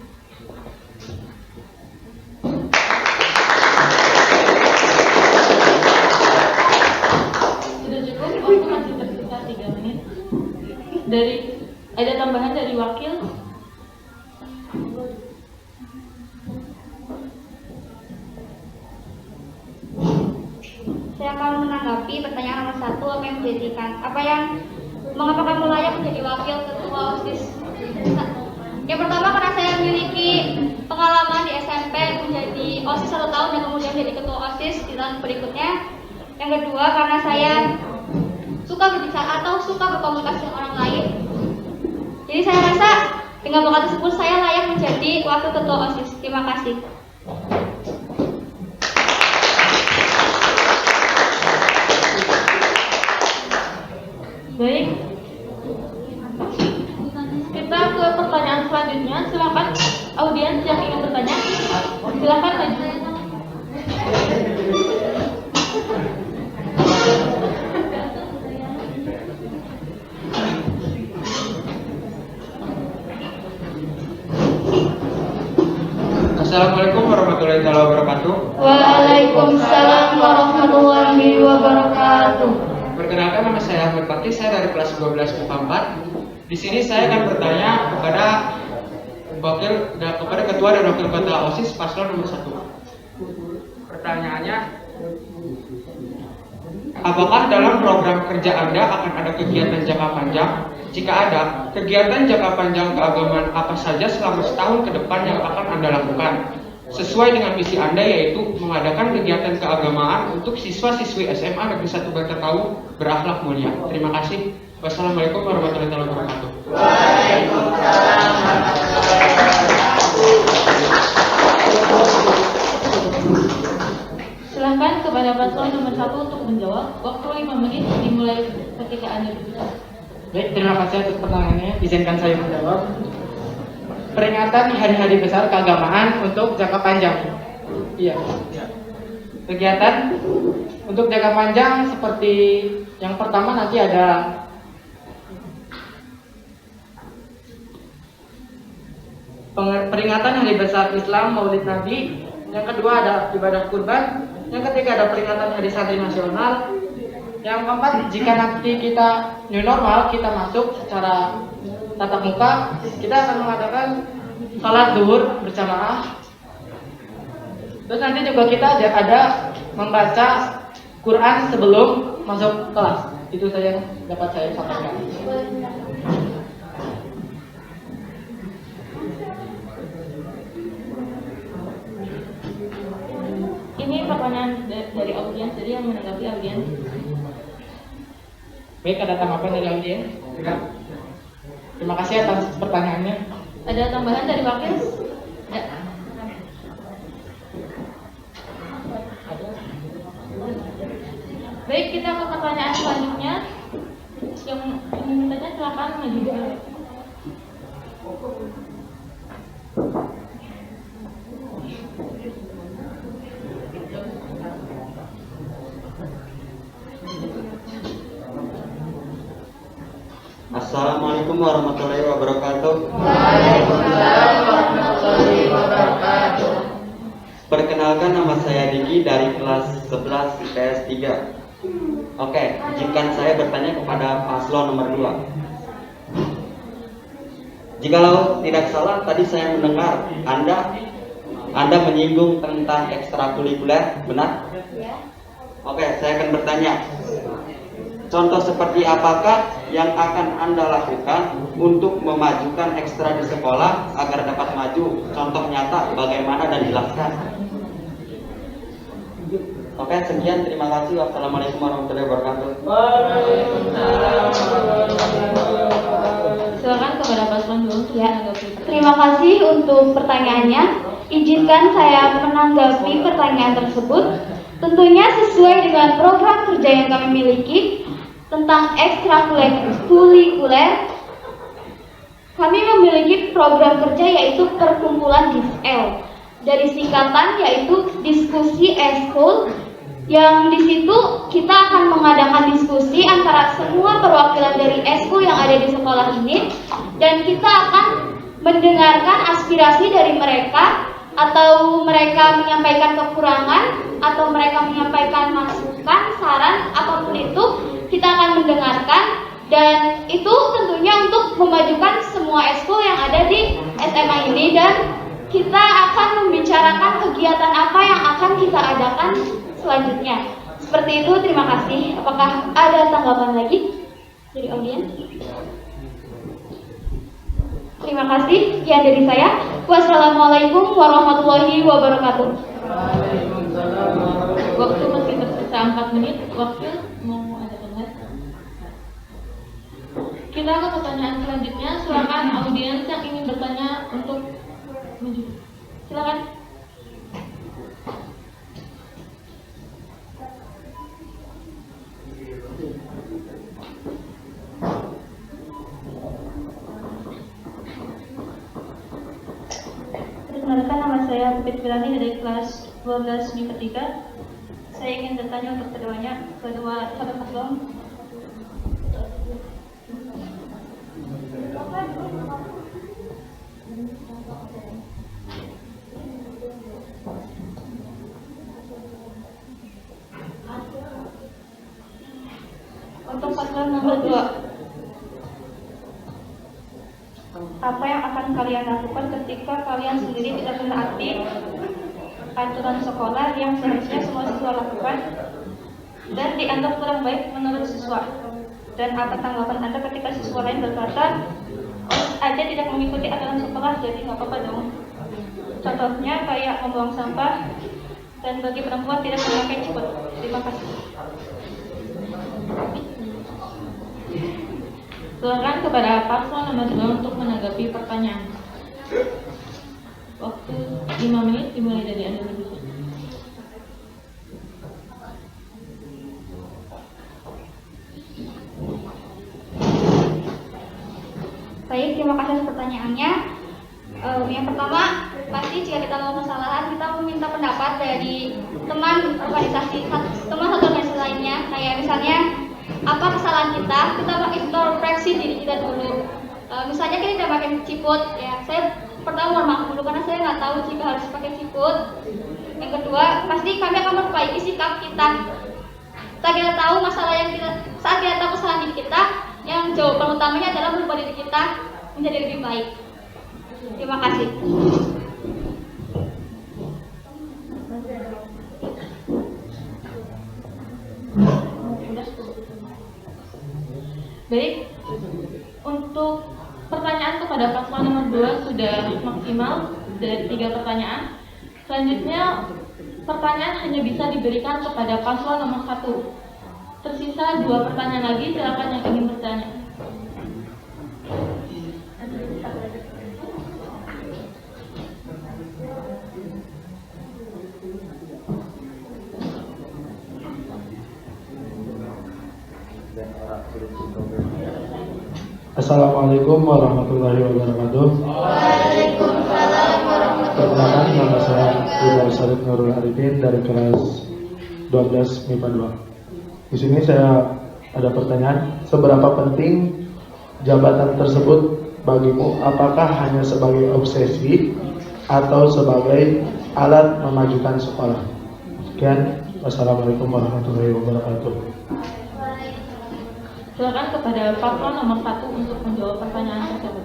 Sudah cukup, waktu masih tersisa 3 menit. Ada tambahan dari wakil? Saya akan menanggapi pertanyaan nomor 1, mengapa kamu layak menjadi wakil ketua OSIS? Yang pertama, karena saya memiliki pengalaman di SMP menjadi OSIS 1 tahun dan kemudian menjadi ketua OSIS di tahun berikutnya. Yang kedua, karena saya suka berbicara atau suka berkomunikasi dengan orang lain. Jadi saya rasa dengan bakat tersebut saya layak menjadi wakil ketua OSIS. Terima kasih. Baik, kita ke pertanyaan selanjutnya. Silakan audiens yang ingin bertanya, silakan maju. Assalamualaikum warahmatullahi wabarakatuh. Waalaikumsalam warahmatullahi wabarakatuh. Perkenalkan, nama saya Ahmad Bakti, saya dari kelas 12 MIPA 4. Di sini saya akan bertanya kepada ketua dan wakil ketua OSIS paslon nomor 1. Pertanyaannya, apakah dalam program kerja Anda akan ada kegiatan jangka panjang? Jika ada, kegiatan jangka panjang keagamaan apa saja selama setahun ke depan yang akan Anda lakukan? Sesuai dengan misi Anda, yaitu mengadakan kegiatan keagamaan untuk siswa-siswi SMA Negeri 1 Bantarkau berakhlak mulia. Terima kasih. Wassalamualaikum warahmatullahi wabarakatuh. Silakan kepada paslon nomor 1 untuk menjawab. Waktu 5 menit dimulai ketika Anda berbicara. Baik, terima kasih atas pertanyaannya. Izinkan saya menjawab. Peringatan hari-hari besar keagamaan untuk jangka panjang. Iya. Kegiatan untuk jangka panjang seperti yang pertama nanti ada peringatan hari besar Islam Maulid Nabi. Yang kedua ada ibadah kurban. Yang ketiga ada peringatan hari santri nasional. Yang keempat, jika nanti kita new normal, kita masuk secara tatap muka, kita akan mengadakan salat zuhur berjamaah. Terus nanti juga kita ada membaca Quran sebelum masuk kelas. Itu saja yang dapat saya sampaikan. Ini pertanyaan dari audiens, jadi yang menanggapi audiens. Baik, ada tanggapan dari audiens? Terima kasih atas pertanyaannya. Ada tambahan dari wakil? Ya. Baik, kita ke pertanyaan selanjutnya. Yang ingin bertanya silakan maju. Assalamualaikum warahmatullahi wabarakatuh. Waalaikumsalam warahmatullahi wabarakatuh. Perkenalkan, nama saya Diki dari kelas 11 IPS 3. Oke, izinkan saya bertanya kepada paslon nomor 2. Jikalau tidak salah, tadi saya mendengar Anda menyinggung tentang ekstrakurikuler, benar? Oke, saya akan bertanya. Contoh seperti apakah yang akan Anda lakukan untuk memajukan ekstra di sekolah agar dapat maju? Contoh nyata bagaimana dan jelaskan. Oke, sekian, terima kasih. Wassalamualaikum warahmatullahi wabarakatuh. Silakan kepada paslon 2 untuk menanggapi. Terima kasih untuk pertanyaannya. Izinkan saya menanggapi pertanyaan tersebut. Tentunya sesuai dengan program kerja yang kami miliki tentang ekstrakurikuler, kami memiliki program kerja yaitu perkumpulan DISL dari singkatan yaitu diskusi eskul yang di situ kita akan mengadakan diskusi antara semua perwakilan dari eskul yang ada di sekolah ini, dan kita akan mendengarkan aspirasi dari mereka, atau mereka menyampaikan kekurangan, atau mereka menyampaikan masukan, saran, apapun itu kita akan mendengarkan, dan itu tentunya untuk memajukan semua eskul yang ada di SMA ini, dan kita akan membicarakan kegiatan apa yang akan kita adakan selanjutnya. Seperti itu, terima kasih. Apakah ada tanggapan lagi dari audiens? Terima kasih. Sekian dari saya. Wassalamualaikum warahmatullahi wabarakatuh. Waktu masih tersisa 4 menit. Waktu mau ada tengah. Kita ke pertanyaan selanjutnya. Silakan audiens yang ingin bertanya untuk maju. Silakan. Perkenalkan, nama saya Pupit Bilani dari kelas 12 MIPA 3. Saya ingin bertanya untuk kedua calon paslon. Untuk paslon nomor 2, apa yang akan kalian lakukan ketika kalian sendiri tidak menaati aturan sekolah yang seharusnya semua siswa lakukan dan dianggap kurang baik menurut siswa? Dan apa tanggapan Anda ketika siswa lain berkata, "Oh, aja tidak mengikuti aturan sekolah, jadi nggak apa-apa dong"? Contohnya kayak membuang sampah dan bagi perempuan tidak memakai ciput. Terima kasih. Silakan kepada paslon nomor 2 untuk menanggapi pertanyaan. Waktu 5 menit dimulai dari Anda dulu. Baik, terima kasih atas pertanyaannya. Yang pertama, pasti jika kita mau kesalahan, kita meminta pendapat dari teman satu organisasi lainnya. Kayak misalnya, apa kesalahan kita mengintrospeksi diri kita dulu. Misalnya kita tidak pakai ciput, ya saya pertama mohon maaf dulu karena saya nggak tahu jika harus pakai ciput. Yang kedua, pasti kami akan memperbaiki sikap kita. Kita tahu masalah yang saat kita tahu kesalahan diri kita, yang jawaban utamanya adalah merubah diri kita menjadi lebih baik. Terima kasih. Baik, untuk pertanyaan kepada paslon nomor 2 sudah maksimal dari 3 pertanyaan. Selanjutnya, pertanyaan hanya bisa diberikan kepada paslon nomor 1. Tersisa 2 pertanyaan lagi, silakan yang ingin bertanya. Assalamualaikum warahmatullahi wabarakatuh. Waalaikumsalam warahmatullahi Perkenalkan, nama saya Ibu Sarif Nurul Arifin dari kelas 12 MIPA 2. Di sini saya ada pertanyaan, seberapa penting jabatan tersebut bagimu? Apakah hanya sebagai obsesi atau sebagai alat memajukan sekolah? Sekian, wassalamualaikum warahmatullahi wabarakatuh. Silakan kepada paslon nomor 1 untuk menjawab pertanyaan tersebut.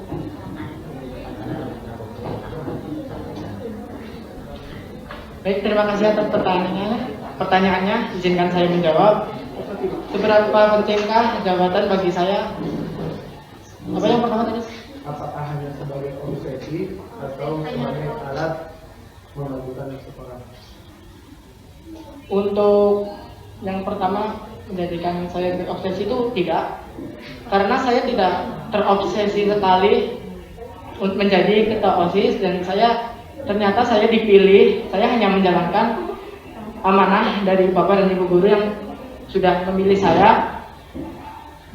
Baik, terima kasih atas pertanyaannya. Izinkan saya menjawab. Seberapa pentingkah jabatan bagi saya? Apa yang pertama tadi? Apakah hanya sebagai obsesi atau sebagai alat memajukan sekolah? Untuk yang pertama, menjadikan saya terobsesi itu tidak, karena saya tidak terobsesi sekali untuk menjadi ketua OSIS, dan ternyata saya dipilih. Saya hanya menjalankan amanah dari Bapak dan Ibu guru yang sudah memilih saya.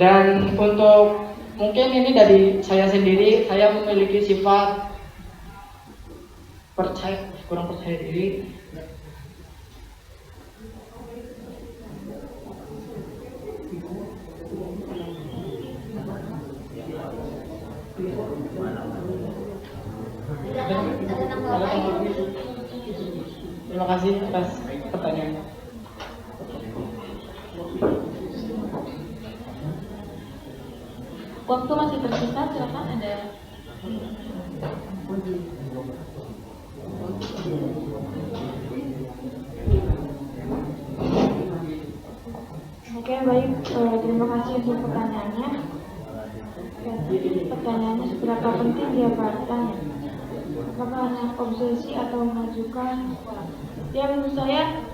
Dan untuk mungkin ini dari saya sendiri, saya memiliki sifat kurang percaya diri. Terima kasih atas pertanyaannya. Waktu masih tersisa, silakan ada. Oke, baik. Terima kasih untuk pertanyaannya. Pertanyaannya, seberapa penting jabatan? Apakah hanya obsesi atau memajukan? Ya, menurut saya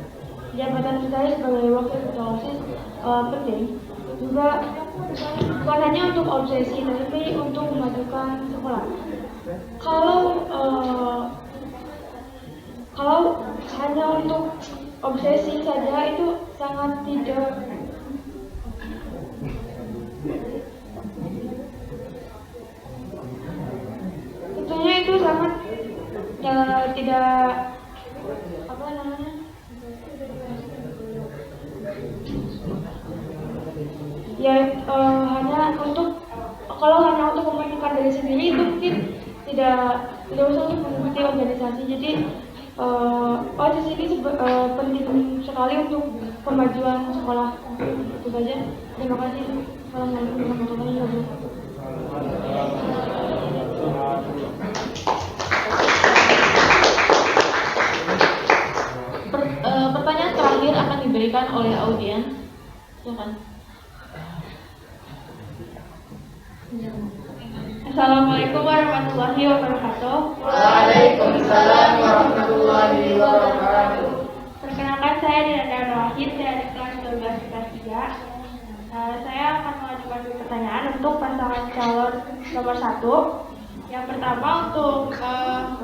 jabatan saya sebagai wakil ketua OSIS penting. Juga bukan hanya untuk obsesi, tapi untuk memajukan sekolah. Kalau hanya untuk obsesi saja itu sangat tidak tentunya itu sangat tidak apa namanya ya hanya untuk kalau hanya untuk memajukan diri sendiri itu mungkin tidak usah untuk mengikuti organisasi. Jadi OSIS ini penting sekali untuk kemajuan sekolah. Itu saja. Terima kasih. Assalamualaikum warahmatullahi wabarakatuh. Pertanyaan terakhir akan diberikan oleh audiens. Silakan. Assalamualaikum warahmatullahi wabarakatuh. Waalaikumsalam warahmatullahi wabarakatuh. Perkenalkan, saya Dinda Rohid dari kelas 12 kelas 3. Saya akan mengajukan pertanyaan untuk pasangan calon nomor 1. Yang pertama untuk calon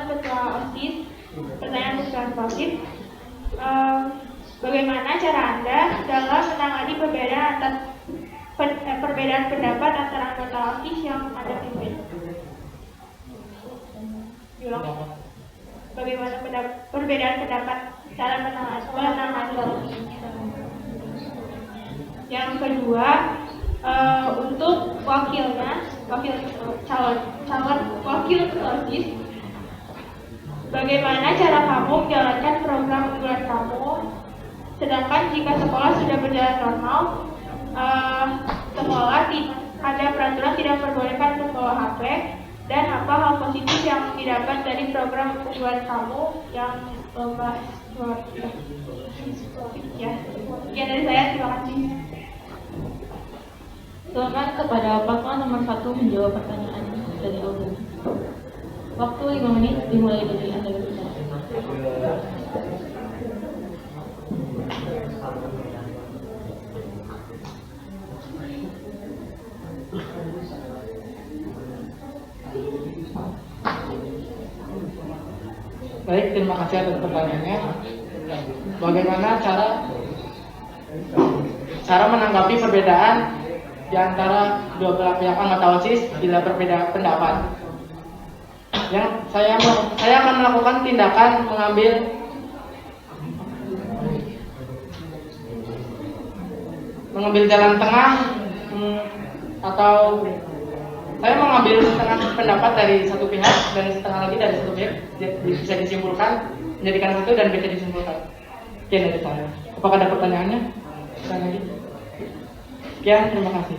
ketua OSIS. Pertanyaan untuk calon OSIS. Bagaimana cara Anda dalam menangani perbedaan pendapat antara anggota OSIS yang Anda pimpin? Bagaimana perbedaan pendapat cara menangani OSIS? Yang kedua, untuk calon wakil OSIS, bagaimana cara kamu menjalankan program unggulan kamu? Sedangkan jika sekolah sudah berjalan normal, sekolah ada peraturan tidak memperbolehkan membawa HP, dan apa hal positif yang didapat dari program unggulan kamu yang lomba ya. Sekian dari saya, terima kasih. Silakan kepada paslon nomor 1 menjawab pertanyaan dari audiens. Waktu 5 menit dimulai dari Anda berbicara. Baik, terima kasih atas pertanyaannya. Bagaimana cara menanggapi perbedaan di antara dua belah pihak anggota OSIS bila berbeda pendapat? Yang saya akan melakukan tindakan mengambil jalan tengah, atau saya mengambil setengah pendapat dari satu pihak dan setengah lagi dari satu pihak, bisa disimpulkan menjadikan satu dan bisa disimpulkan. Sekian dari saya. Apakah ada pertanyaannya? Sekali lagi. Sekian, terima kasih.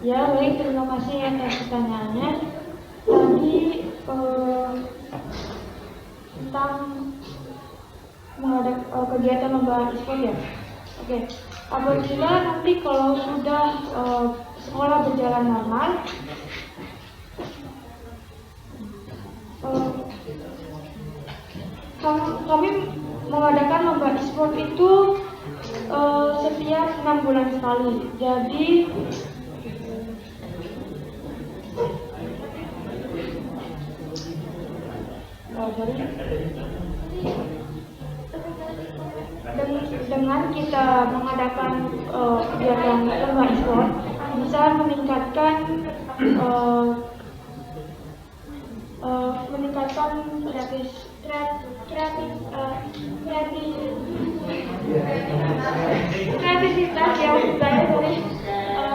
Ya, baik, terima kasih atas pertanyaannya. Tadi tentang mengadakan kegiatan lomba e-sport ya. Oke, apabila nanti kalau sudah sekolah berjalan normal, kami mengadakan lomba e-sport itu setiap 6 bulan sekali. Jadi Dengan kita mengadakan kegiatan lomba e-sport bisa meningkatkan kreativitas yang budaya dari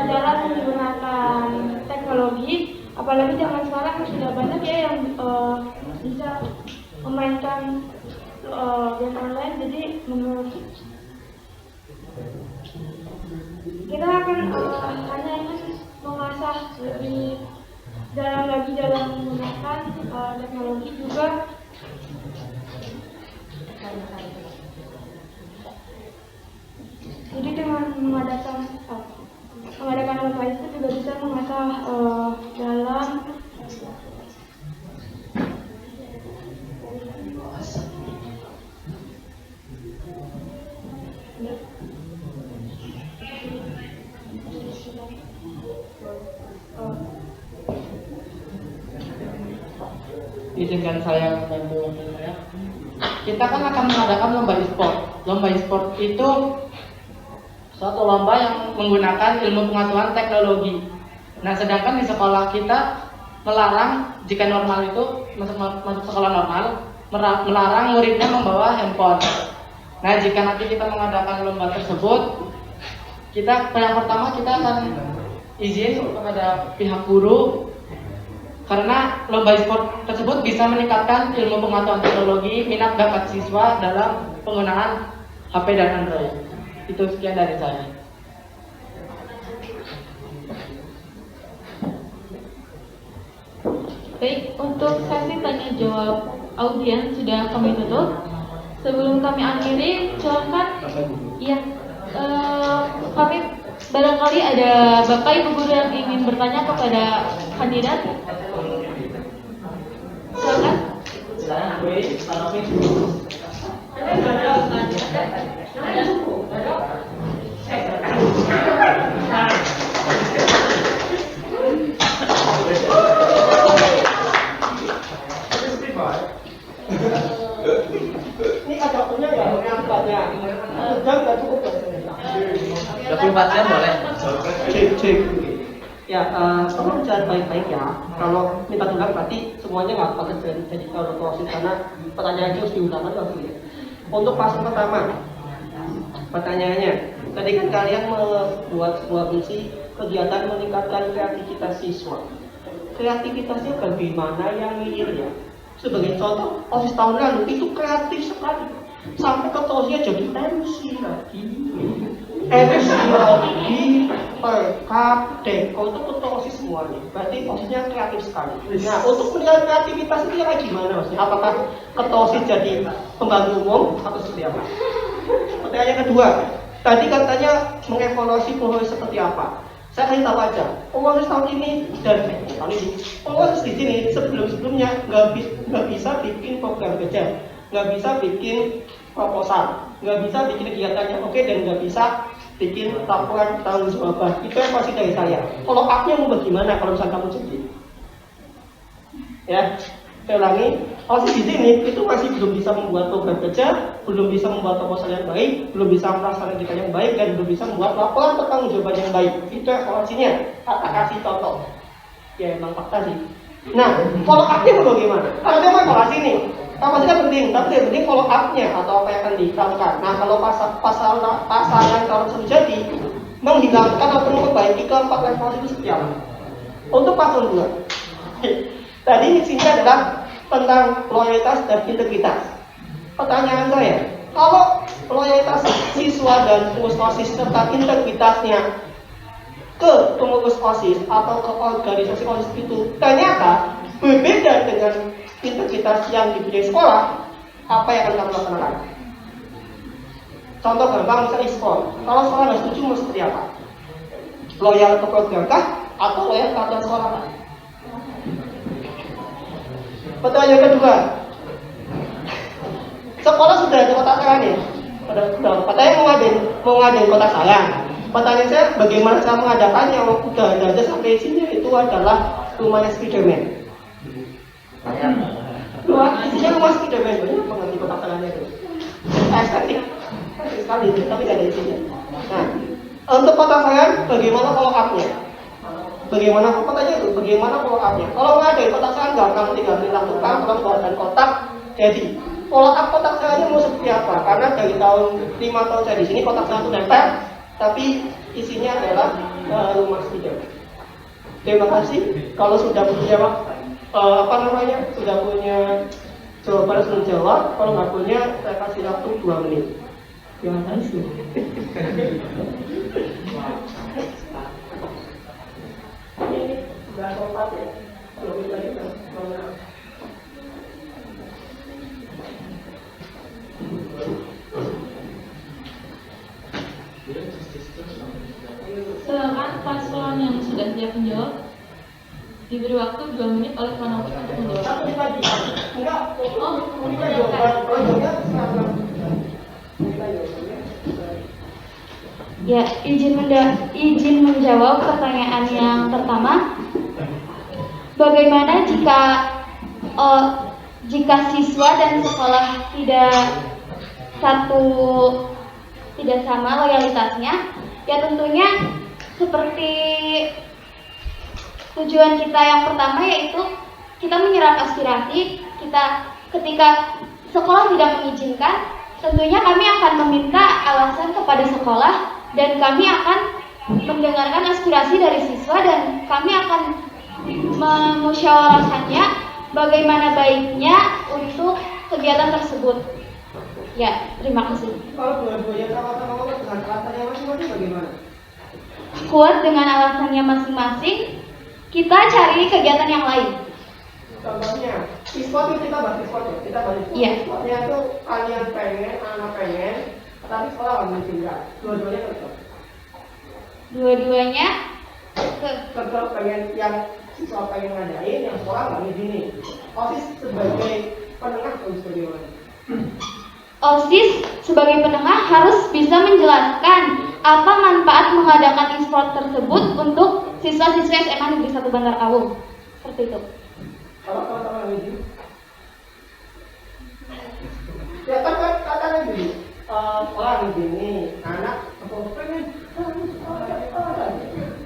dalam menggunakan teknologi, apalagi zaman sekarang sudah banyak ya yang bisa memainkan game online. Jadi menurut kita akan hanya ingin mengasah lebih dalam lagi dalam menggunakan teknologi juga. Jadi dengan mengadakan lomba itu juga bisa mengasah dalam izinkan saya membantu wakil saya. Kita kan akan mengadakan lomba e-sport. Lomba e-sport itu suatu lomba yang menggunakan ilmu pengetahuan teknologi. Nah, sedangkan di sekolah kita melarang, jika normal itu masuk sekolah normal, melarang muridnya membawa handphone. Nah, jika nanti kita mengadakan lomba tersebut, yang pertama kita akan izin kepada pihak guru, karena lomba e-sport tersebut bisa meningkatkan ilmu pengetahuan teknologi, minat bakat siswa dalam penggunaan HP dan Android. Itu sekian dari saya. Baik, untuk sesi tanya jawab audiens sudah kami tutup. Sebelum kami akhiri, silakan. Iya, kami barangkali ada Bapak Ibu guru yang ingin bertanya kepada kandidat. Silakan. Ini ada waktunya ya, banyak. Jam nggak cukup ya? 24 jam boleh. Cek. Ya, tolong jangan baik-baik ya. Kalau minta tulang berarti semuanya nggak pakai jadi kalau proses karena pertanyaannya harus diulang lagi. Untuk fase pertama, pertanyaannya, tadi kan kalian membuat sebuah misi kegiatan meningkatkan kreativitas siswa. Kreativitasnya bagaimana yang ya? Sebagai contoh, OSIS tahun lalu itu kreatif sekali. Sampai ketuanya jadi MC lagi, perkap, deko itu ketua OSIS semuanya. Berarti OSISnya kreatif sekali. Nah, untuk melihat kreativitas itu kayak gimana maksudnya? Apakah ketua OSIS jadi pembantu umum atau seperti apa? Pertanyaan kedua, tadi katanya mengevaluasi pengurus seperti apa? Saya kasih tahu aja, pengurus tahun ini dan tahun ini, pengurus di sini sebelumnya nggak bisa bikin program kerja, nggak bisa bikin proposal, nggak bisa bikin kegiatan yang oke, dan nggak bisa bikin laporan tanggung jawab. Itu yang pasti dari saya. Follow up-nya mau bagaimana kalau misalnya kamu jadi? Ya, saya ulangi, OSIS di sini itu masih belum bisa membuat program kerja, belum bisa membuat proposal yang baik, belum bisa melaksanakan kegiatan yang baik, dan belum bisa membuat laporan pertanggungjawaban yang baik. Itu evaluasinya. Kata kasih contoh. Ya emang fakta sih. Nah, follow up-nya mau bagaimana? Kalau saya mau evaluasi nih, evaluasinya penting, tapi yang penting follow up-nya atau apa yang akan dilakukan. Nah, kalau pasangan kalau terjadi menghilangkan atau memperbaiki keempat evaluasi itu seperti apa? Untuk paslon 2. Tadi misinya adalah tentang loyalitas dan integritas. Pertanyaan saya, kalau loyalitas siswa dan pengurus OSIS serta integritasnya ke pengurus OSIS atau ke organisasi OSIS itu ternyata berbeda dengan integritas yang dipunyai sekolah, apa yang akan kamu lakukan? Contoh gampang, misalnya e-sport. Kalau sekolah nggak setuju, mau seperti apa? Loyal ke program kah atau loyal ke aturan sekolah kah? Pertanyaan kedua, sekolah sudah ada kotak saran ya? Sudah. Katanya mau ngadain kotak saran. Pertanyaan saya, bagaimana cara mengadakannya? Udah ada sampai sini itu adalah rumahnya Spiderman. Isinya luas tidak banyak mengerti kotak salahnya itu. Estetik sekali, tapi tidak ada isinya. Nah, untuk kotak salah bagaimana follow up-nya? Bagaimana pertanyaannya itu? Bagaimana follow up-nya? Kalau nggak ada kotak salah, kamu tinggal bilang tukang buatkan kotak. Jadi follow up kotak salahnya mau seperti apa? Karena dari tahun 5 tahun saya di sini kotak salah itu nempel, tapi isinya adalah lumas tidak. Terima kasih. Kalau sudah punya sudah punya jawaban langsung jawab. Kalau nggak punya, saya kasih waktu 2 menit. Terima kasih. Ini sudah sempat ya. Kalau kita Silakan paslon yang sudah siap menjawab diberi waktu 2 menit oleh panelis untuk menjawab. Satu menit lagi. Enggak. Kita jawaban proyeknya sekarang. Ya, izin menjawab pertanyaan yang pertama. Bagaimana jika siswa dan sekolah tidak sama loyalitasnya? Ya tentunya seperti tujuan kita yang pertama, yaitu kita menyerap aspirasi. Ketika sekolah tidak mengizinkan, tentunya kami akan meminta alasan kepada sekolah dan kami akan mendengarkan aspirasi dari siswa dan kami akan memusyawarahkannya bagaimana baiknya untuk kegiatan tersebut. Ya, terima kasih. Kalau dua-duanya sama-sama dengan alasannya masing-masing bagaimana? Kuat dengan alasannya masing-masing, kita cari kegiatan yang lain. Contohnya, e-sport itu kita bahas e-sport ya. Kita bahas e-sport. Iya. E-sportnya itu kalian pengen, anak pengen, tapi sekolah nggak mengizinkan. Dua-duanya tetap. Dua-duanya tetap pengen, yang siswa pengen ngadain, yang sekolah nggak ngizinin. OSIS sebagai penengah harus bagaimana? OSIS sebagai penengah harus bisa menjelaskan apa manfaat mengadakan e-sport tersebut untuk siswa-siswa SMA Negeri 1 Bantar Kaung. Seperti itu. Kalau teman-teman ngizin, ya kan katanya gini, sekolah ngizinin, anak pengen,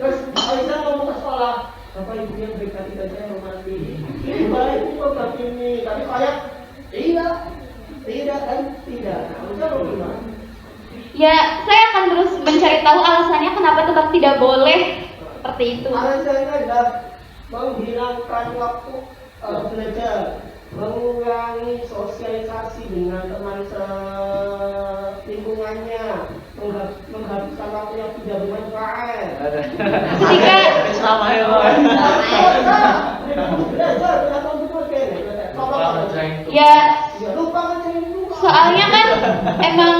terus Aisyah ngomong ke sekolah, Bapak Ibu yang berikan tidak saya hormati, ini baik program ini, tapi saya tidak. Nah, gimana? Ya, saya akan terus mencari tahu alasannya kenapa tetap tidak boleh seperti itu. Alasannya adalah menghilangkan waktu belajar, mengurangi sosialisasi dengan teman lingkungannya, menghabiskan waktu yang tidak bermanfaat. Ketika ya, soalnya kan emang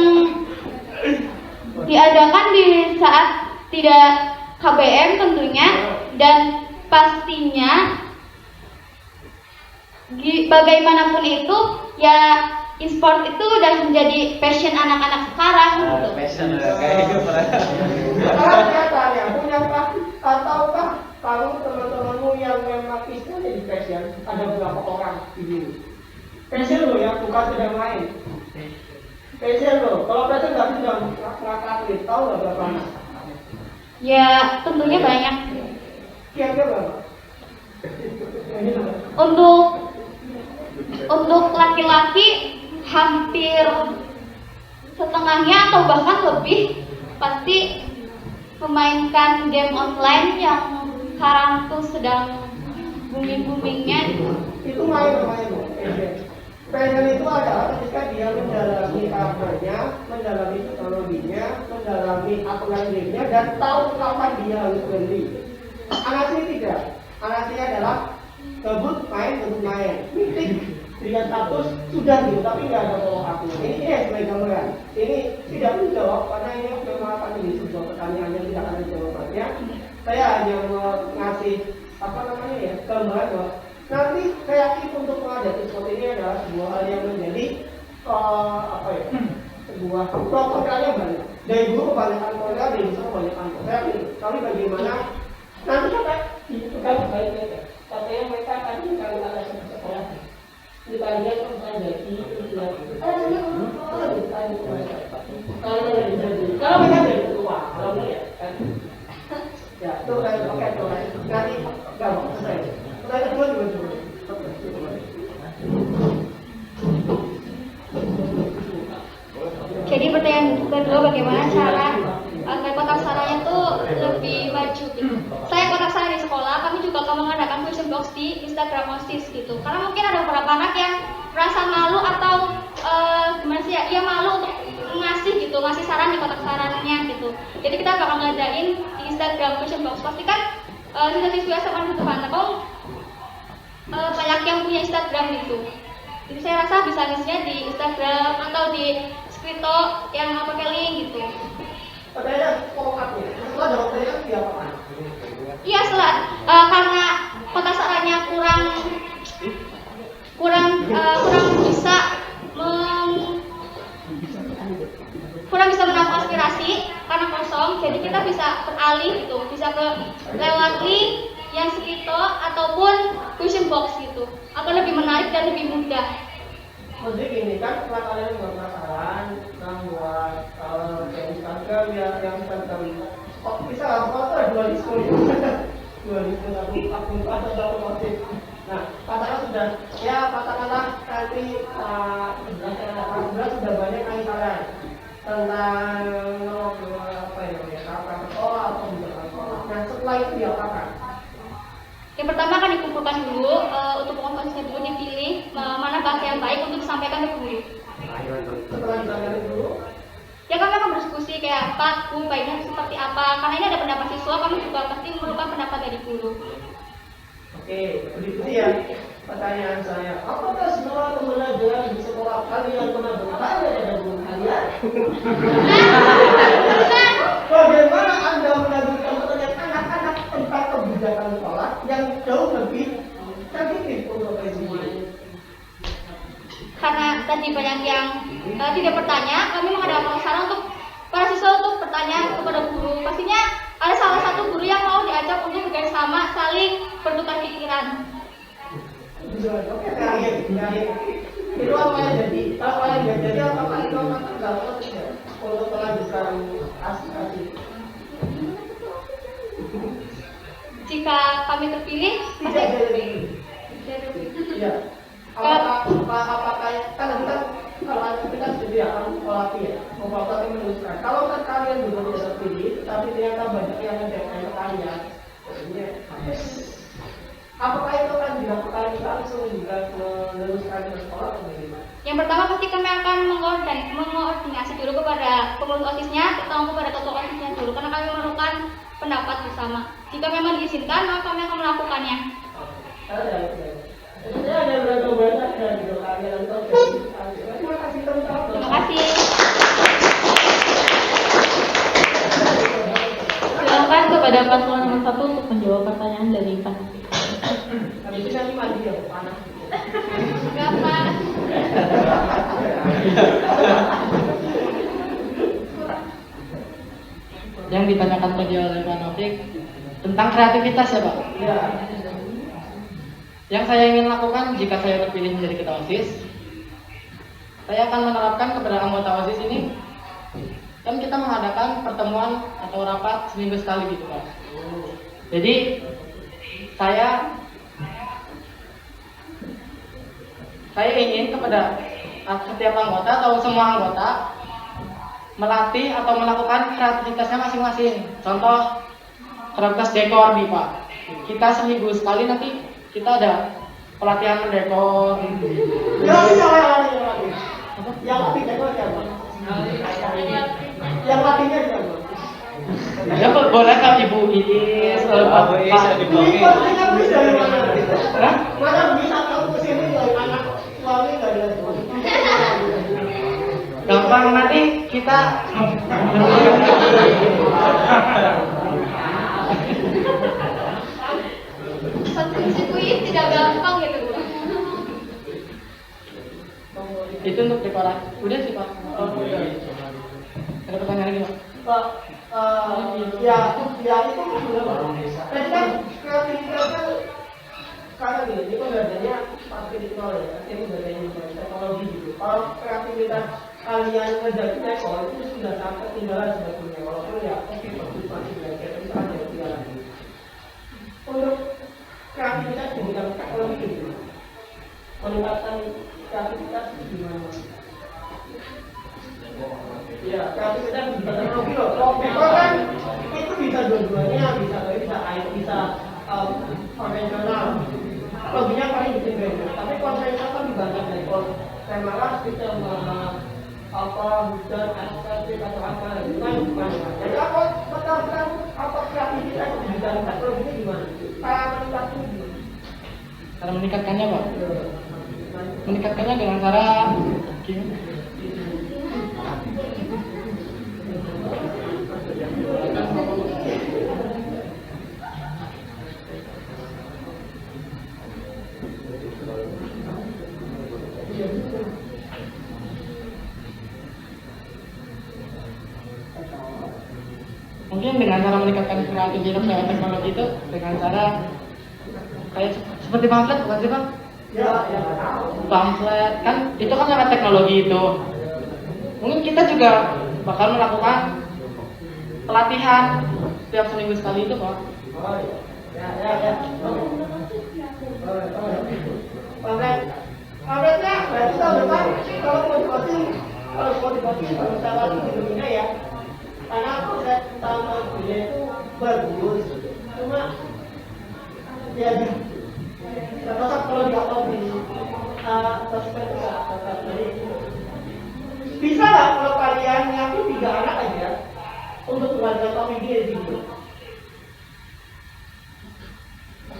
diadakan di saat tidak KBM tentunya, dan pastinya bagaimanapun itu ya e-sport itu udah menjadi passion anak-anak sekarang gitu. Passion kayak gitu. Tanya, punyakah ataukah kamu teman-temanmu yang memang istilahnya jadi passion? Ada beberapa orang di sini. Passion loh ya, bukan sedang main. Passion loh, kalau passion nggak sedang ngakak, tahu nggak berapa anak? Ya tentunya banyak. Kira-kira berapa? Untuk laki-laki hampir setengahnya atau bahkan lebih pasti memainkan game online yang sekarang tuh sedang booming-boomingnya. Itu main. Passion itu adalah ketika dia mendalami karakternya, mendalami teknologinya, mendalami aturan gamenya, dan tahu kapan dia harus berhenti. Anak ini tidak. Anak ini adalah kebut main, meeting dengan status sudah gitu, tapi nggak ada follow up. Ini sebagai gambaran. Ini tidak menjawab karena ini memang akan menjadi sebuah pertanyaan yang tidak ada jawabannya. Saya hanya ngasih gambaran bahwa nanti saya yakin untuk mengadakan sesuatu ini adalah sebuah hal yang menjadi sebuah program yang banyak. Dari guru kebanyakan program, dari siswa kebanyakan program. Tapi bagaimana nanti sampai itu kan baiknya katanya mereka akan mencari alasan sekolah. Kita kalian menghadapi ujian. Kalau mereka dari ketua, kalau ya kan. Ya, itu kan oke tuh. Nanti gampang selesai. Pertanyaan kedua juga dulu. Jadi pertanyaan kedua, bagaimana cara agar kotak saranya tuh lebih maju gitu. Saya kotak saranya di sekolah, kami juga akan mengadakan question box di Instagram OSIS gitu. Karena mungkin ada beberapa anak yang merasa malu atau gimana sih ya, dia malu untuk ngasih saran di kotak sarannya gitu. Jadi kita bakal ngadain di Instagram question box. Pastikan siswa-siswi SMA Negeri Pantau banyak yang punya Instagram gitu. Jadi saya rasa bisa ngisinya di Instagram atau di Skrito yang pakai link gitu. Pertanyaan follow-up-nya, setelah ada pertanyaan diapakan? Iya, karena kotak sarannya kurang bisa menampung aspirasi karena kosong, jadi kita bisa beralih gitu, bisa lewat link yang Skrito ataupun question box gitu, akan lebih menarik dan lebih mudah. Jadi gini kan, setelah kalian buat penasaran, buat Instagram yang Instagram kok bisa apa tuh dua diskon satu akun atau satu motif. Nah, katakanlah nanti sudah banyak kalian tentang apa ya, kapan sekolah atau bukan sekolah. Nah, setelah itu diapakan? Yang pertama akan dikumpulkan dulu, untuk pengkomposisinya dulu dipilih mana bahasa yang baik untuk disampaikan ke guru. Setelah disampaikan dulu, ya kami akan berdiskusi kayak Pak, Bu, baiknya seperti apa. Karena ini ada pendapat siswa, kami juga pasti memerlukan pendapat dari guru. Oke, berikutnya ya pertanyaan saya, apakah semua pembelajaran di sekolah kalian pernah bertanya dengan guru kalian? Bagaimana Anda melanjutkan pertanyaan anak-anak tentang kebijakan sekolah yang jauh lebih sensitif untuk presiden? Karena tadi banyak yang tidak bertanya, kami mengadakan saran untuk para siswa untuk bertanya kepada guru. Pastinya ada salah satu guru yang mau diajak untuk bekerjasama, saling bertukar pikiran. Oke, terakhir. Itu apa yang jadi? Apa yang jadi? Apakah itu akan tergabung tidak untuk melanjutkan aspirasi? Jika kami terpilih, tidak jadi. Iya. Apakah kan kalau kita sendiri akan melatih ya, membuat meneruskan. Kalau kalian belum tidak terpilih, tapi ternyata banyak yang menjadikan kalian, apakah itu akan dilakukan langsung juga meneruskan ke sekolah atau bagaimana? Yang pertama pasti kami akan mengoordinasi dulu kepada pengurus OSIS-nya atau kepada ketua OSIS-nya dulu, karena kami memerlukan pendapat bersama. Jika memang diizinkan, maka kami akan melakukannya. Ada berapa banyak dan juga kalian terima kasih teman-teman. Terima kasih. Silakan kepada paslon nomor 1 untuk menjawab pertanyaan dari panitia. Habis itu nanti mandi ya, panas. Enggak, Pak. Yang ditanyakan tadi oleh Pak Novik tentang kreativitas ya Pak? Iya. Yang saya ingin lakukan jika saya terpilih menjadi ketua OSIS, saya akan menerapkan kepada anggota OSIS ini, kan kita mengadakan pertemuan atau rapat seminggu sekali gitu Pak. Jadi saya ingin kepada setiap anggota atau semua anggota melatih atau melakukan kreativitasnya masing-masing. Contoh kreativitas dekor nih Pak. Kita seminggu sekali nanti kita ada pelatihan mendekor. Yang latih dekor siapa? Yang latihnya siapa? Ya boleh kan Ibu Iis, Pak Iis, bisa dari mana? Mana bisa kamu kesini dari anak suami dari suami? Gampang nanti kita. Sirkuit tidak gampang gitu. Itu untuk dekorasi. Udah sih Pak. Ada pertanyaan lagi Pak? Ya itu benar. Tadi kan kreativitas kan karena gini, ini kan adanya pasti di nol ya, ini adanya Kalau kreativitas kalian menjadi ekor itu sudah sangat ketinggalan sebetulnya. Walaupun ya oke masih belajar, tapi sangat ketinggalan. Untuk kreativitas di bidang teknologi ini, meningkatkan kreativitas di mana? Ya, kreativitas di bidang teknologi loh. Kalau kan itu bisa dua-duanya, bisa IT, bisa konvensional. Teknologinya paling bikin beda. Tapi konvensional kan dibanyak dari malah kita apa hujan ekstrim atau apa itu kan gimana? Jadi apa betul-betul apa kreativitas di bidang teknologi gimana? Cara meningkatkannya Pak? Meningkatkannya dengan cara mungkin dengan cara meningkatkan kreativitas lewat teknologi itu dengan cara kayak seperti pamflet bukan sih Bang? Ya. Pamflet kan itu kan lewat teknologi itu. Mungkin kita juga bakal melakukan pelatihan setiap seminggu sekali itu Pak. Oh iya. Ya. Pamfletnya berarti tahun depan kalau mau di-posting kalau misalnya di Indonesia ya. Karena konsep utama dia itu bagus, cuma ya tetap kalau di-upload di sosmed itu tetap jadi bisa lah kalau kalian nyiapin 3 anak aja untuk mengajar topik dia di video.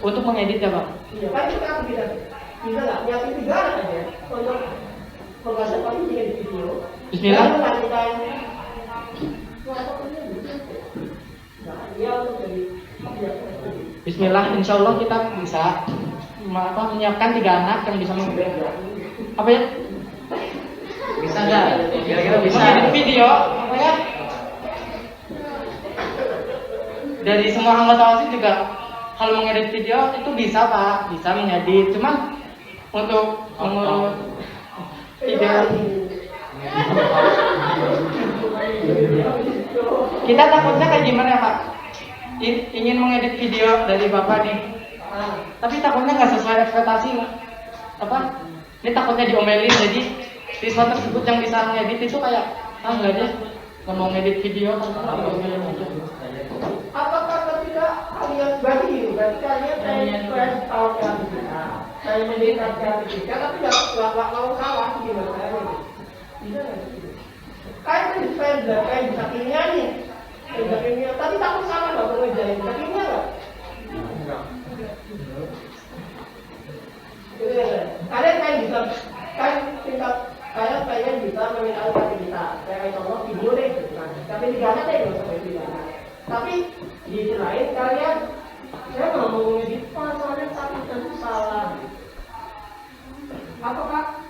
Untuk mengedit ya Pak? Iya, kan itu kan bisa lah nyiapin 3 anak aja untuk mengajar topik dia di video. Bismillah. Dan melanjutkan Bismillah, insya Allah kita bisa menyiapkan 3 anak yang bisa apa ya? Bisa nggak? Kira-kira bisa. Video, apa ya? Dari semua anggota OSIS juga kalau mengedit video itu bisa Pak, bisa mengedit. Cuman untuk mengurus video kita takutnya kayak gimana ya Pak? Ingin mengedit video dari Bapak nih, tapi takutnya nggak sesuai ekspektasi apa? Ini takutnya diomelin, jadi siswa tersebut yang bisa mengedit itu kayak nggak deh, nggak mau ngedit video karena diomelin aja. Apakah ketika kalian berarti kalian fresh tahu kreativitas, saya mendidik kreativitas, tapi nggak mau kalah gimana caranya? Bisa nggak? Kayak defender, kayak bisa kimia nih, bisa kimia, tapi takut salah nggak perlu jadi bisa kimia nggak? Kalian kayak bisa, kan tingkat kalian pengen bisa meminta kreativitas, kayak contoh video deh, tapi digana deh nggak sampai video. Tapi di sisi lain kalian, saya nggak mau ngedit soalnya tapi salah. Apakah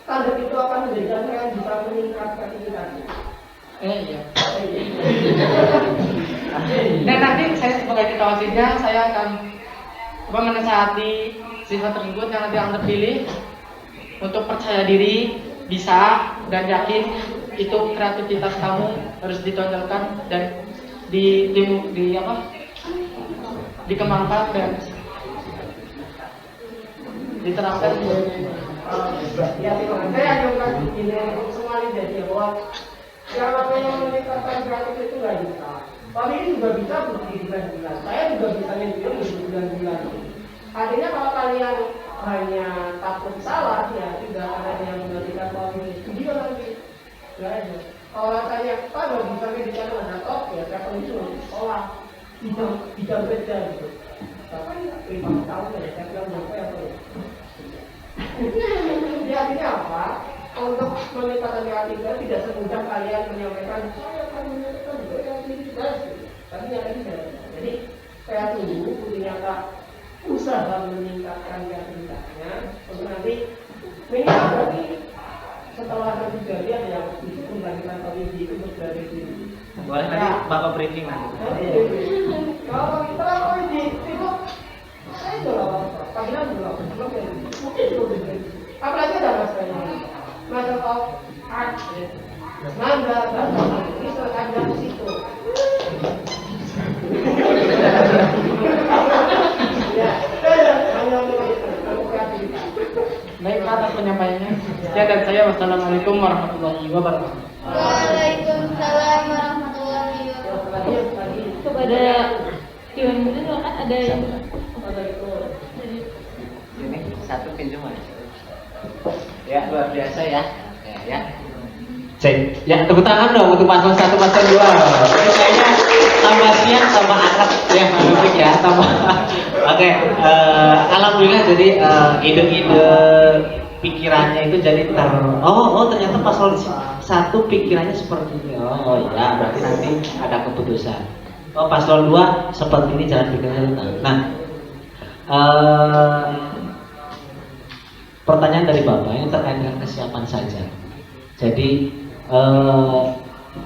standar itu akan menjadikan kalian bisa meningkatkan kreativitasnya? Iya. Dan nanti saya sebagai ketua OSISnya saya akan menasihati siswa tersebut yang nanti akan terpilih untuk percaya diri, bisa dan yakin itu kreativitas kamu harus ditonjolkan dan dikembangkan dan diterapkan. Ya, saya hanya ini untuk semua ini jadi bahwa yang namanya meningkatkan kreatif itu nggak bisa. Tapi ini juga bisa berbulan-bulan. Saya juga bisa video berbulan-bulan. Artinya kalau kalian hanya takut salah, ya tidak ada yang menjadikan video lagi. Nggak ada. Kalau rasanya nggak bisa ngedikan ada top, ya saya perlu sekolah bidang kerja gitu. Tapi 5 tahun ya, saya bilang berapa ya perlu. Jadi artinya apa? Untuk meningkatkan kreativitas tidak semudah kalian menyampaikan saya akan meningkatkan kreativitas. Tapi yang ini tidak. Jadi saya tunggu ternyata usaha meningkatkan kreativitasnya untuk nanti minimal berarti setelah nanti jadi ada yang membagikan komisi itu berbagai diri. Boleh nanti Bapak briefing nanti. Kalau setelah komisi itu saya juga panggilan juga mungkin itu apalagi ada masalah Mother of Art. Mangga Bapak itu ada di situ. Baik, atas penyampaiannya. Sekian dari saya. Wassalamualaikum warahmatullahi wabarakatuh. Waalaikumsalam warahmatullahi wabarakatuh. Kepada Iwan Budi silakan ada yang Ini satu pinjaman. Ya, luar biasa ya. Ya. Cek. Ya, tepuk tangan dong untuk paslon 1, paslon 2. Kayaknya tambah siang tambah akrab ya, Manufik ya, tambah. Oke, alhamdulillah jadi ide-ide pikirannya itu jadi ternyata paslon 1 pikirannya seperti ini. Oh iya, berarti nanti ada keputusan. Oh, paslon 2 seperti ini jalan pikirnya. Nah, pertanyaan dari Bapak ini terkait dengan kesiapan saja. Jadi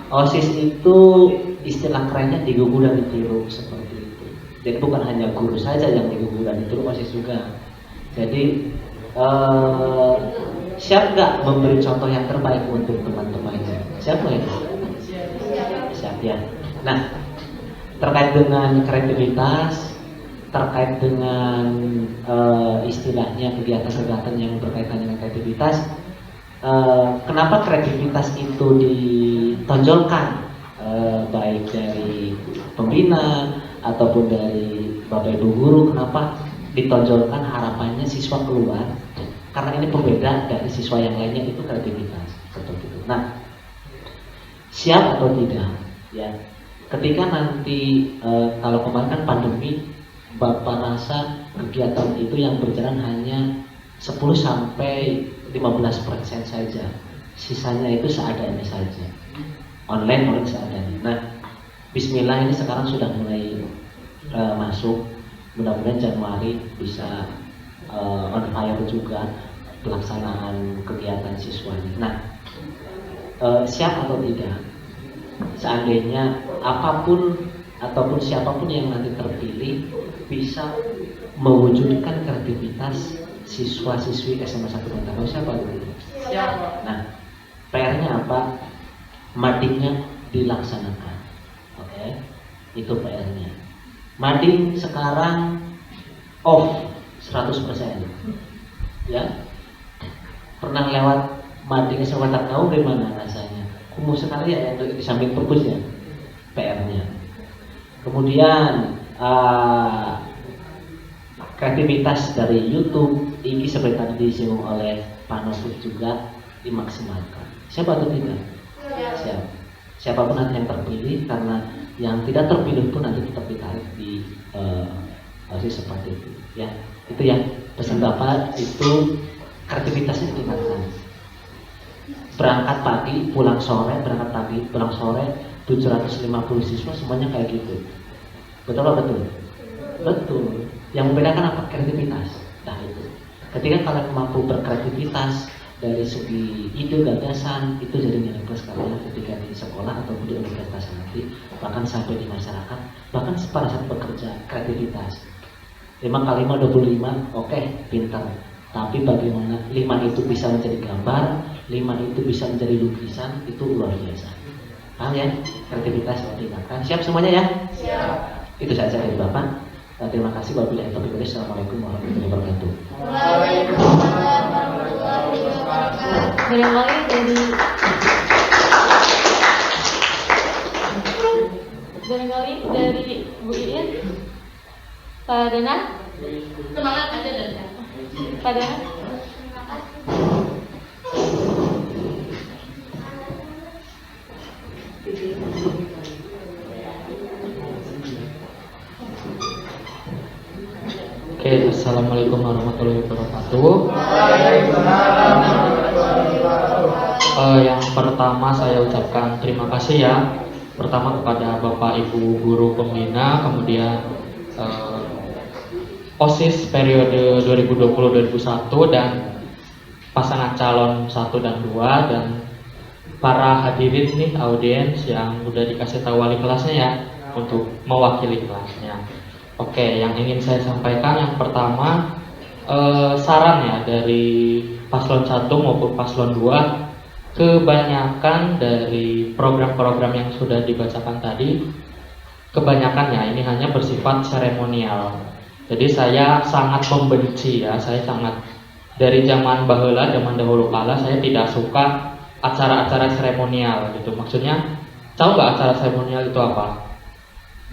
OSIS itu istilah kerennya digugu dan ditiru seperti itu. Jadi bukan hanya guru saja yang digugu dan ditiru, OSIS juga. Jadi siap nggak memberi contoh yang terbaik untuk teman-temannya? Siap nggak itu? Siap ya. Nah, terkait dengan kreativitas, terkait dengan istilahnya kegiatan-kegiatan yang berkaitan dengan kreativitas, kenapa kreativitas itu ditonjolkan baik dari pembina ataupun dari Bapak Ibu guru, kenapa ditonjolkan harapannya siswa keluar? Karena ini pembeda dari siswa yang lainnya, itu kreativitas seperti itu. Nah, siap atau tidak ya? Ketika nanti kalau kemarin kan pandemi, Bapak rasa kegiatan itu yang berjalan hanya 10 sampai 15% saja, sisanya itu seadanya saja, online seadanya. Nah, Bismillah ini sekarang sudah mulai masuk, mudah-mudahan Januari bisa on fire juga pelaksanaan kegiatan siswanya. Nah, siap atau tidak? Seandainya apapun ataupun siapapun yang nanti terpilih bisa mewujudkan kreativitas siswa-siswi SMA 1 Bintaro, siapa dulu? Siapa? Nah, PR-nya apa? Madingnya dilaksanakan. Oke, itu PR-nya. Mading sekarang off 100%. Ya, pernah lewat mading SMA tahu gimana rasanya? Kumuh sekali ya yang di samping perpusnya, PR-nya. Kemudian kreativitas dari YouTube ini seperti tadi disinggung oleh Pak Nofik juga dimaksimalkan. Siapa atau tidak? Siap. Siapapun nanti yang terpilih, karena yang tidak terpilih pun nanti tetap ditarik di OSIS seperti itu. Ya, itu ya pesan Bapak, itu kreativitasnya ditingkatkan. Berangkat pagi, pulang sore, berangkat pagi, pulang sore, 750 siswa semuanya kayak gitu. Betul atau betul? Betul. Yang membedakan apa? Kreativitas. Nah itu. Ketika kalian mampu berkreativitas dari segi ide gagasan, itu jadi nilai plus kalian ketika di sekolah ataupun di universitas nanti, bahkan sampai di masyarakat, bahkan pada saat bekerja, kreativitas. 5 kali 5 25, oke, pintar. Tapi bagaimana 5 itu bisa menjadi gambar, 5 itu bisa menjadi lukisan, itu luar biasa. Paham ya? Kreativitas ditingkatkan. Siap semuanya ya? Siap. Itu saja dari Bapak. Terima kasih. Wabillahi taufiq wal hidayah. Assalamualaikum warahmatullahi wabarakatuh. Waalaikumsalam warahmatullahi wabarakatuh. Barangkali dari Bu Iin, Pak Dana. Semangat aja Dana. Pak Dana. Oke, assalamualaikum warahmatullahi wabarakatuh. Yang pertama saya ucapkan terima kasih ya. Pertama kepada Bapak Ibu guru pembina, kemudian OSIS periode 2020-2021 dan pasangan calon 1 dan 2 dan para hadirin nih audiens yang udah dikasih tahu wali kelasnya ya untuk mewakili kelasnya. Oke, yang ingin saya sampaikan yang pertama, saran ya dari paslon 1 maupun paslon 2, kebanyakan dari program-program yang sudah dibacakan tadi, kebanyakannya ini hanya bersifat seremonial. Jadi saya sangat membenci ya, saya sangat dari zaman baheula, zaman dahulu kala saya tidak suka acara-acara seremonial gitu. Maksudnya, tahu nggak acara seremonial itu apa?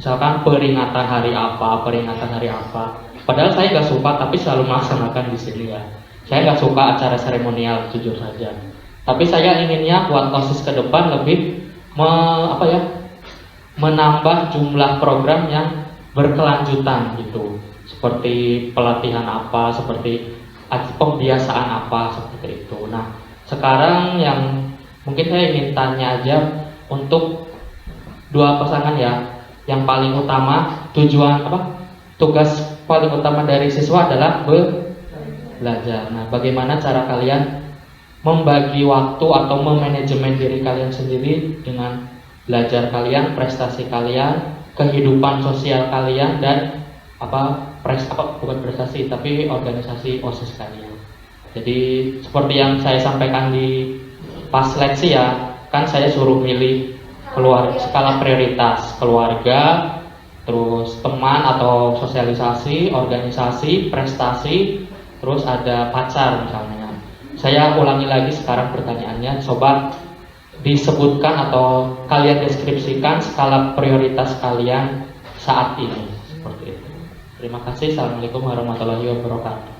Misalkan peringatan hari apa. Padahal saya nggak suka, tapi selalu melaksanakan di sini ya. Saya nggak suka acara seremonial, jujur saja. Tapi saya inginnya buat OSIS ke depan lebih menambah jumlah program yang berkelanjutan gitu. Seperti pelatihan apa, seperti pembiasaan apa, seperti itu. Nah, sekarang yang mungkin saya ingin tanya aja untuk dua pasangan ya. Yang paling utama tugas paling utama dari siswa adalah belajar. Nah, bagaimana cara kalian membagi waktu atau memanajemen diri kalian sendiri dengan belajar kalian, prestasi kalian, kehidupan sosial kalian, dan bukan prestasi tapi organisasi OSIS kalian. Jadi seperti yang saya sampaikan di pas seleksi ya, kan saya suruh milih skala prioritas keluarga, terus teman atau sosialisasi, organisasi, prestasi, terus ada pacar misalnya. Saya ulangi lagi sekarang pertanyaannya, coba disebutkan atau kalian deskripsikan skala prioritas kalian saat ini, seperti itu. Terima kasih. Assalamualaikum warahmatullahi wabarakatuh.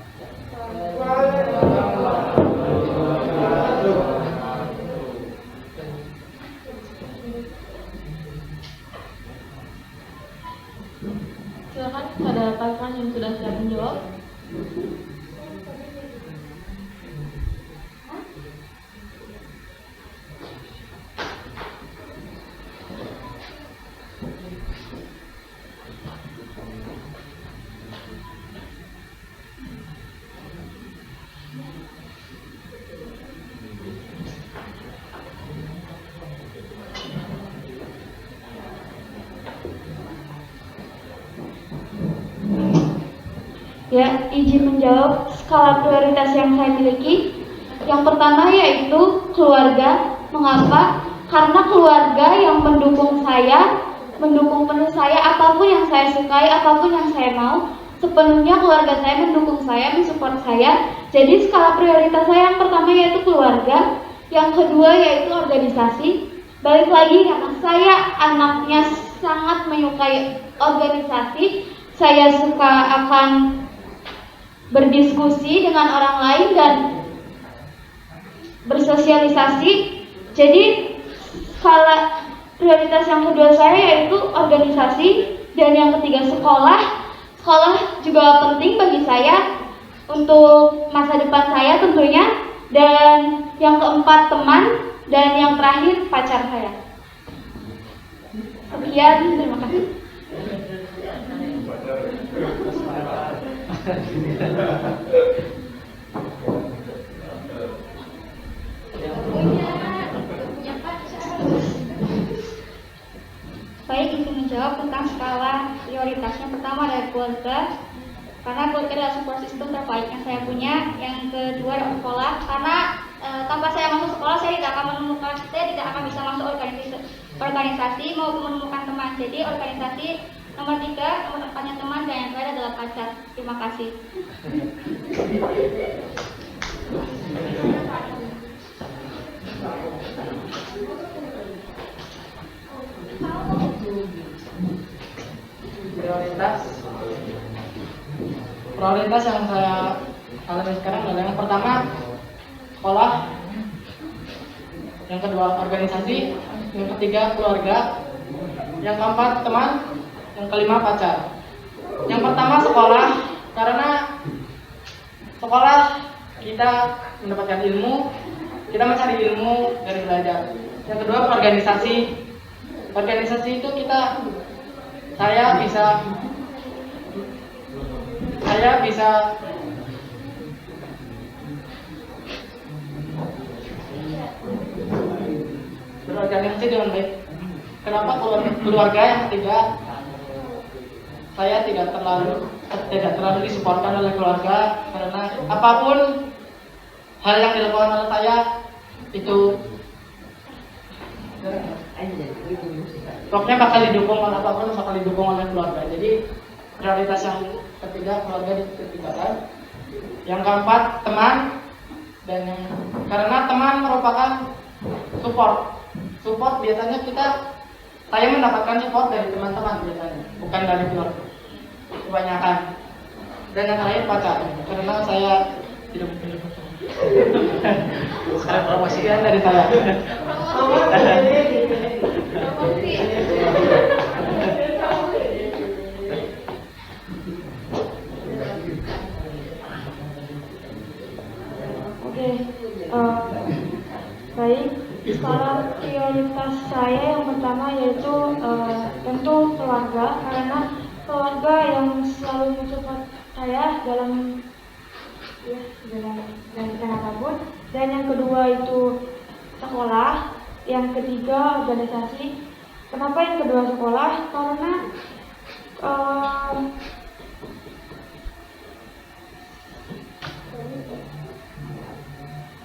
Silakan pada pasangan yang sudah siap menjawab. Ya, izin menjawab skala prioritas yang saya miliki. Yang pertama yaitu keluarga. Mengapa? Karena keluarga yang mendukung penuh saya, apapun yang saya sukai, apapun yang saya mau, sepenuhnya keluarga saya mendukung saya, mensupport saya. Jadi skala prioritas saya yang pertama yaitu keluarga, yang kedua yaitu organisasi. Balik lagi, karena saya anaknya sangat menyukai organisasi, saya suka akan berdiskusi dengan orang lain dan bersosialisasi. Jadi skala prioritas yang kedua saya yaitu organisasi, dan yang ketiga sekolah. Sekolah juga penting bagi saya untuk masa depan saya tentunya, dan yang keempat teman, dan yang terakhir pacar saya. Sekian, terima kasih. Saya ingin menjawab tentang skala prioritasnya. Pertama adalah keluarga, karena keluarga adalah support system terbaik yang saya punya. Yang kedua adalah sekolah, karena tanpa saya masuk sekolah saya tidak akan bisa masuk organisasi maupun menemukan teman. Jadi organisasi nomor 3, nomor 4-nya teman, dan yang terakhir adalah pacar. Terima kasih. Prioritas yang saya alami sekarang adalah yang pertama sekolah, yang kedua organisasi, yang ketiga keluarga, yang keempat teman, yang kelima pacar. Yang pertama sekolah, karena sekolah kita mendapatkan ilmu, kita mencari ilmu dari belajar. Yang kedua organisasi. Organisasi itu saya bisa berorganisasi dengan baik. Kenapa keluarga yang ketiga? Saya tidak terlalu disupport oleh keluarga karena karena apapun hal yang dilakukan oleh saya itu pokoknya bakal didukung oleh apapun, bakal didukung oleh keluarga. Jadi prioritas yang ketiga keluarga dipertimbangkan. Yang keempat teman, dan karena teman merupakan support biasanya saya mendapatkan support dari teman-teman biasanya, bukan dari keluarga kebanyakan. Dan yang terakhir pacar, karena saya tidak mempunyai pacar. Sekarang promosikan dari saya. Oke, baik. Sekarang prioritas saya yang pertama yaitu tentu keluarga, karena keluarga yang selalu mensupport saya dalam apapun. Dan yang kedua itu sekolah, yang ketiga organisasi. Kenapa yang kedua sekolah?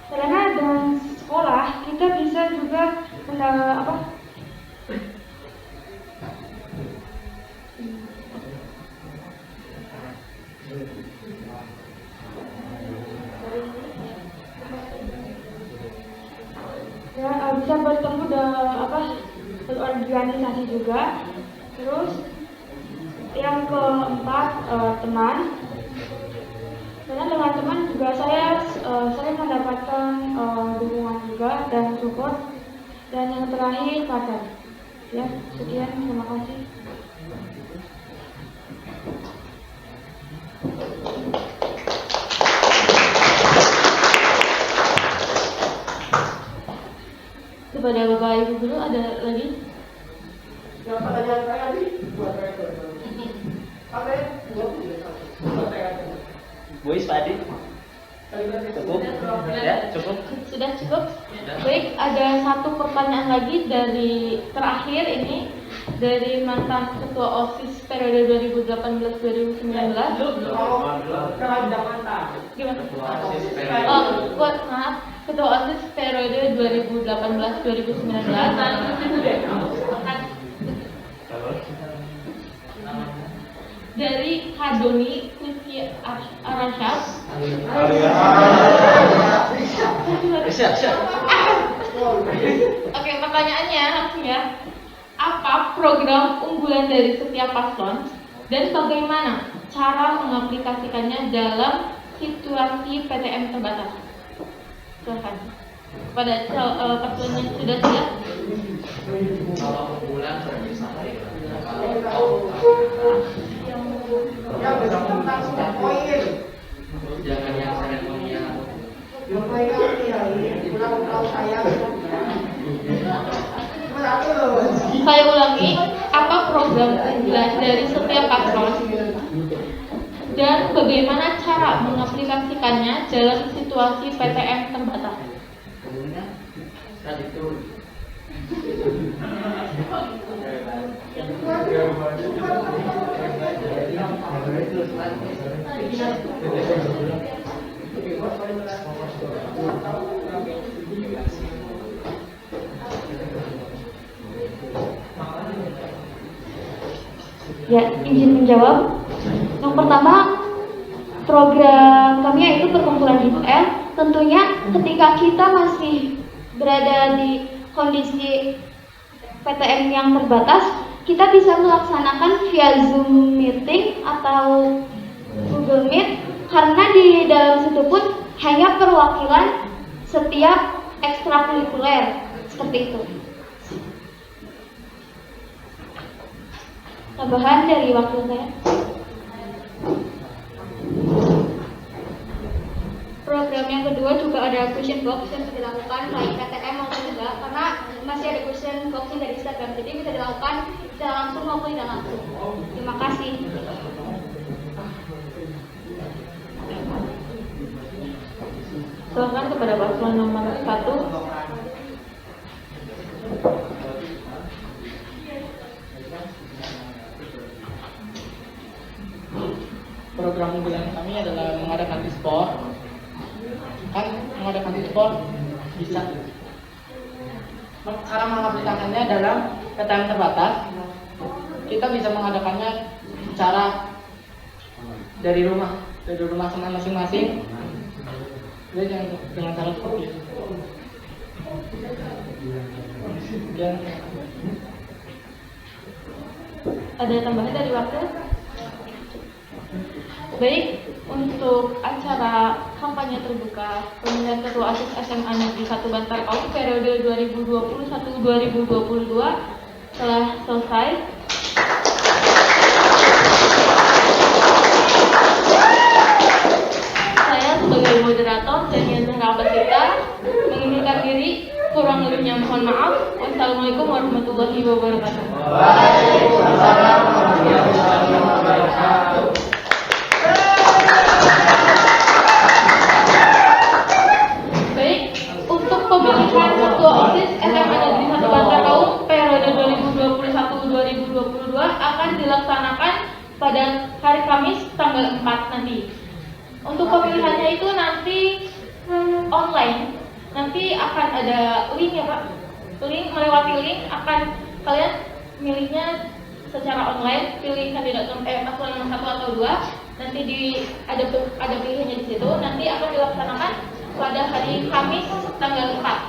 Karena dengan sekolah kita bisa juga bisa bertemu berorganisasi juga. Terus yang keempat teman, karena dengan teman juga saya mendapatkan dukungan juga dan support. Dan yang terakhir pacar. Ya, sekian, terima kasih. Kepada Bapak Ibu Guru ada lagi? Yang pertanyaan saya tadi buat rektor. Bu Iswadi. Cukup? Ya, cukup. Sudah cukup? Baik, ada satu pertanyaan lagi dari terakhir ini dari mantan Ketua OSIS periode 2018-2019. Gimana? Maaf, Ketua OSIS periode 2018-2019. Dari Hadoni Rizky Arashad. Oke, pertanyaannya langsung ya. Apa program unggulan dari setiap paslon dan bagaimana cara mengaplikasikannya dalam situasi PTM terbatas? Silakan. Pada paslon yang sudah siap. Kalau unggulan sudah disampaikan. Yang tentang poin. Jangan yang sangat mengiak. Saya ulangi, apa program unggulan dari setiap paslon dan bagaimana cara mengaplikasikannya dalam situasi PTM terbatas? Saat itu Ya, izin menjawab. Yang pertama, program kami yaitu perkumpulan DISL. Tentunya ketika kita masih berada di kondisi PTM yang terbatas, kita bisa melaksanakan via Zoom meeting atau Google Meet, karena di dalam situ pun hanya perwakilan setiap ekstrakurikuler seperti itu. Tambahan dari waktu saya. Program yang kedua juga ada question box yang bisa dilakukan baik PTM maupun enggak, karena masih ada question box dari Instagram, jadi bisa dilakukan secara langsung maupun tidak langsung. Terima kasih. Silakan kepada paslon nomor 1. Program program unggulan kami adalah mengadakan e-sport. Kan mengadakan e-sport bisa. Cara mengaplikasikannya dalam PTM terbatas, kita bisa mengadakannya secara dari rumah masing-masing. Jadi dengan cara seperti itu. Dan ada tambahan dari waktu? Baik, untuk acara kampanye terbuka pemilihan ketua OSIS SMA Negeri 1 Bantar Kaum periode 2021-2022 telah selesai. Saya sebagai moderator dan Zahra Basita mengundurkan diri. Kurang lebihnya mohon maaf. Wassalamualaikum warahmatullahi wabarakatuh. Waalaikumsalam warahmatullahi wabarakatuh. Baik, untuk pemilihan ketua OSIS SMA Negeri 1 Bantar Kaum periode 2021-2022 akan dilaksanakan pada hari Kamis tanggal 4 nanti. Untuk pemilihannya itu nanti online. Nanti akan ada link ya Pak. Link, melewati link akan kalian milihnya secara online, pilih kandidat paslon nomor 1 atau 2. Nanti ada pilihannya di situ. Nanti akan dilaksanakan pada hari Kamis tanggal 4.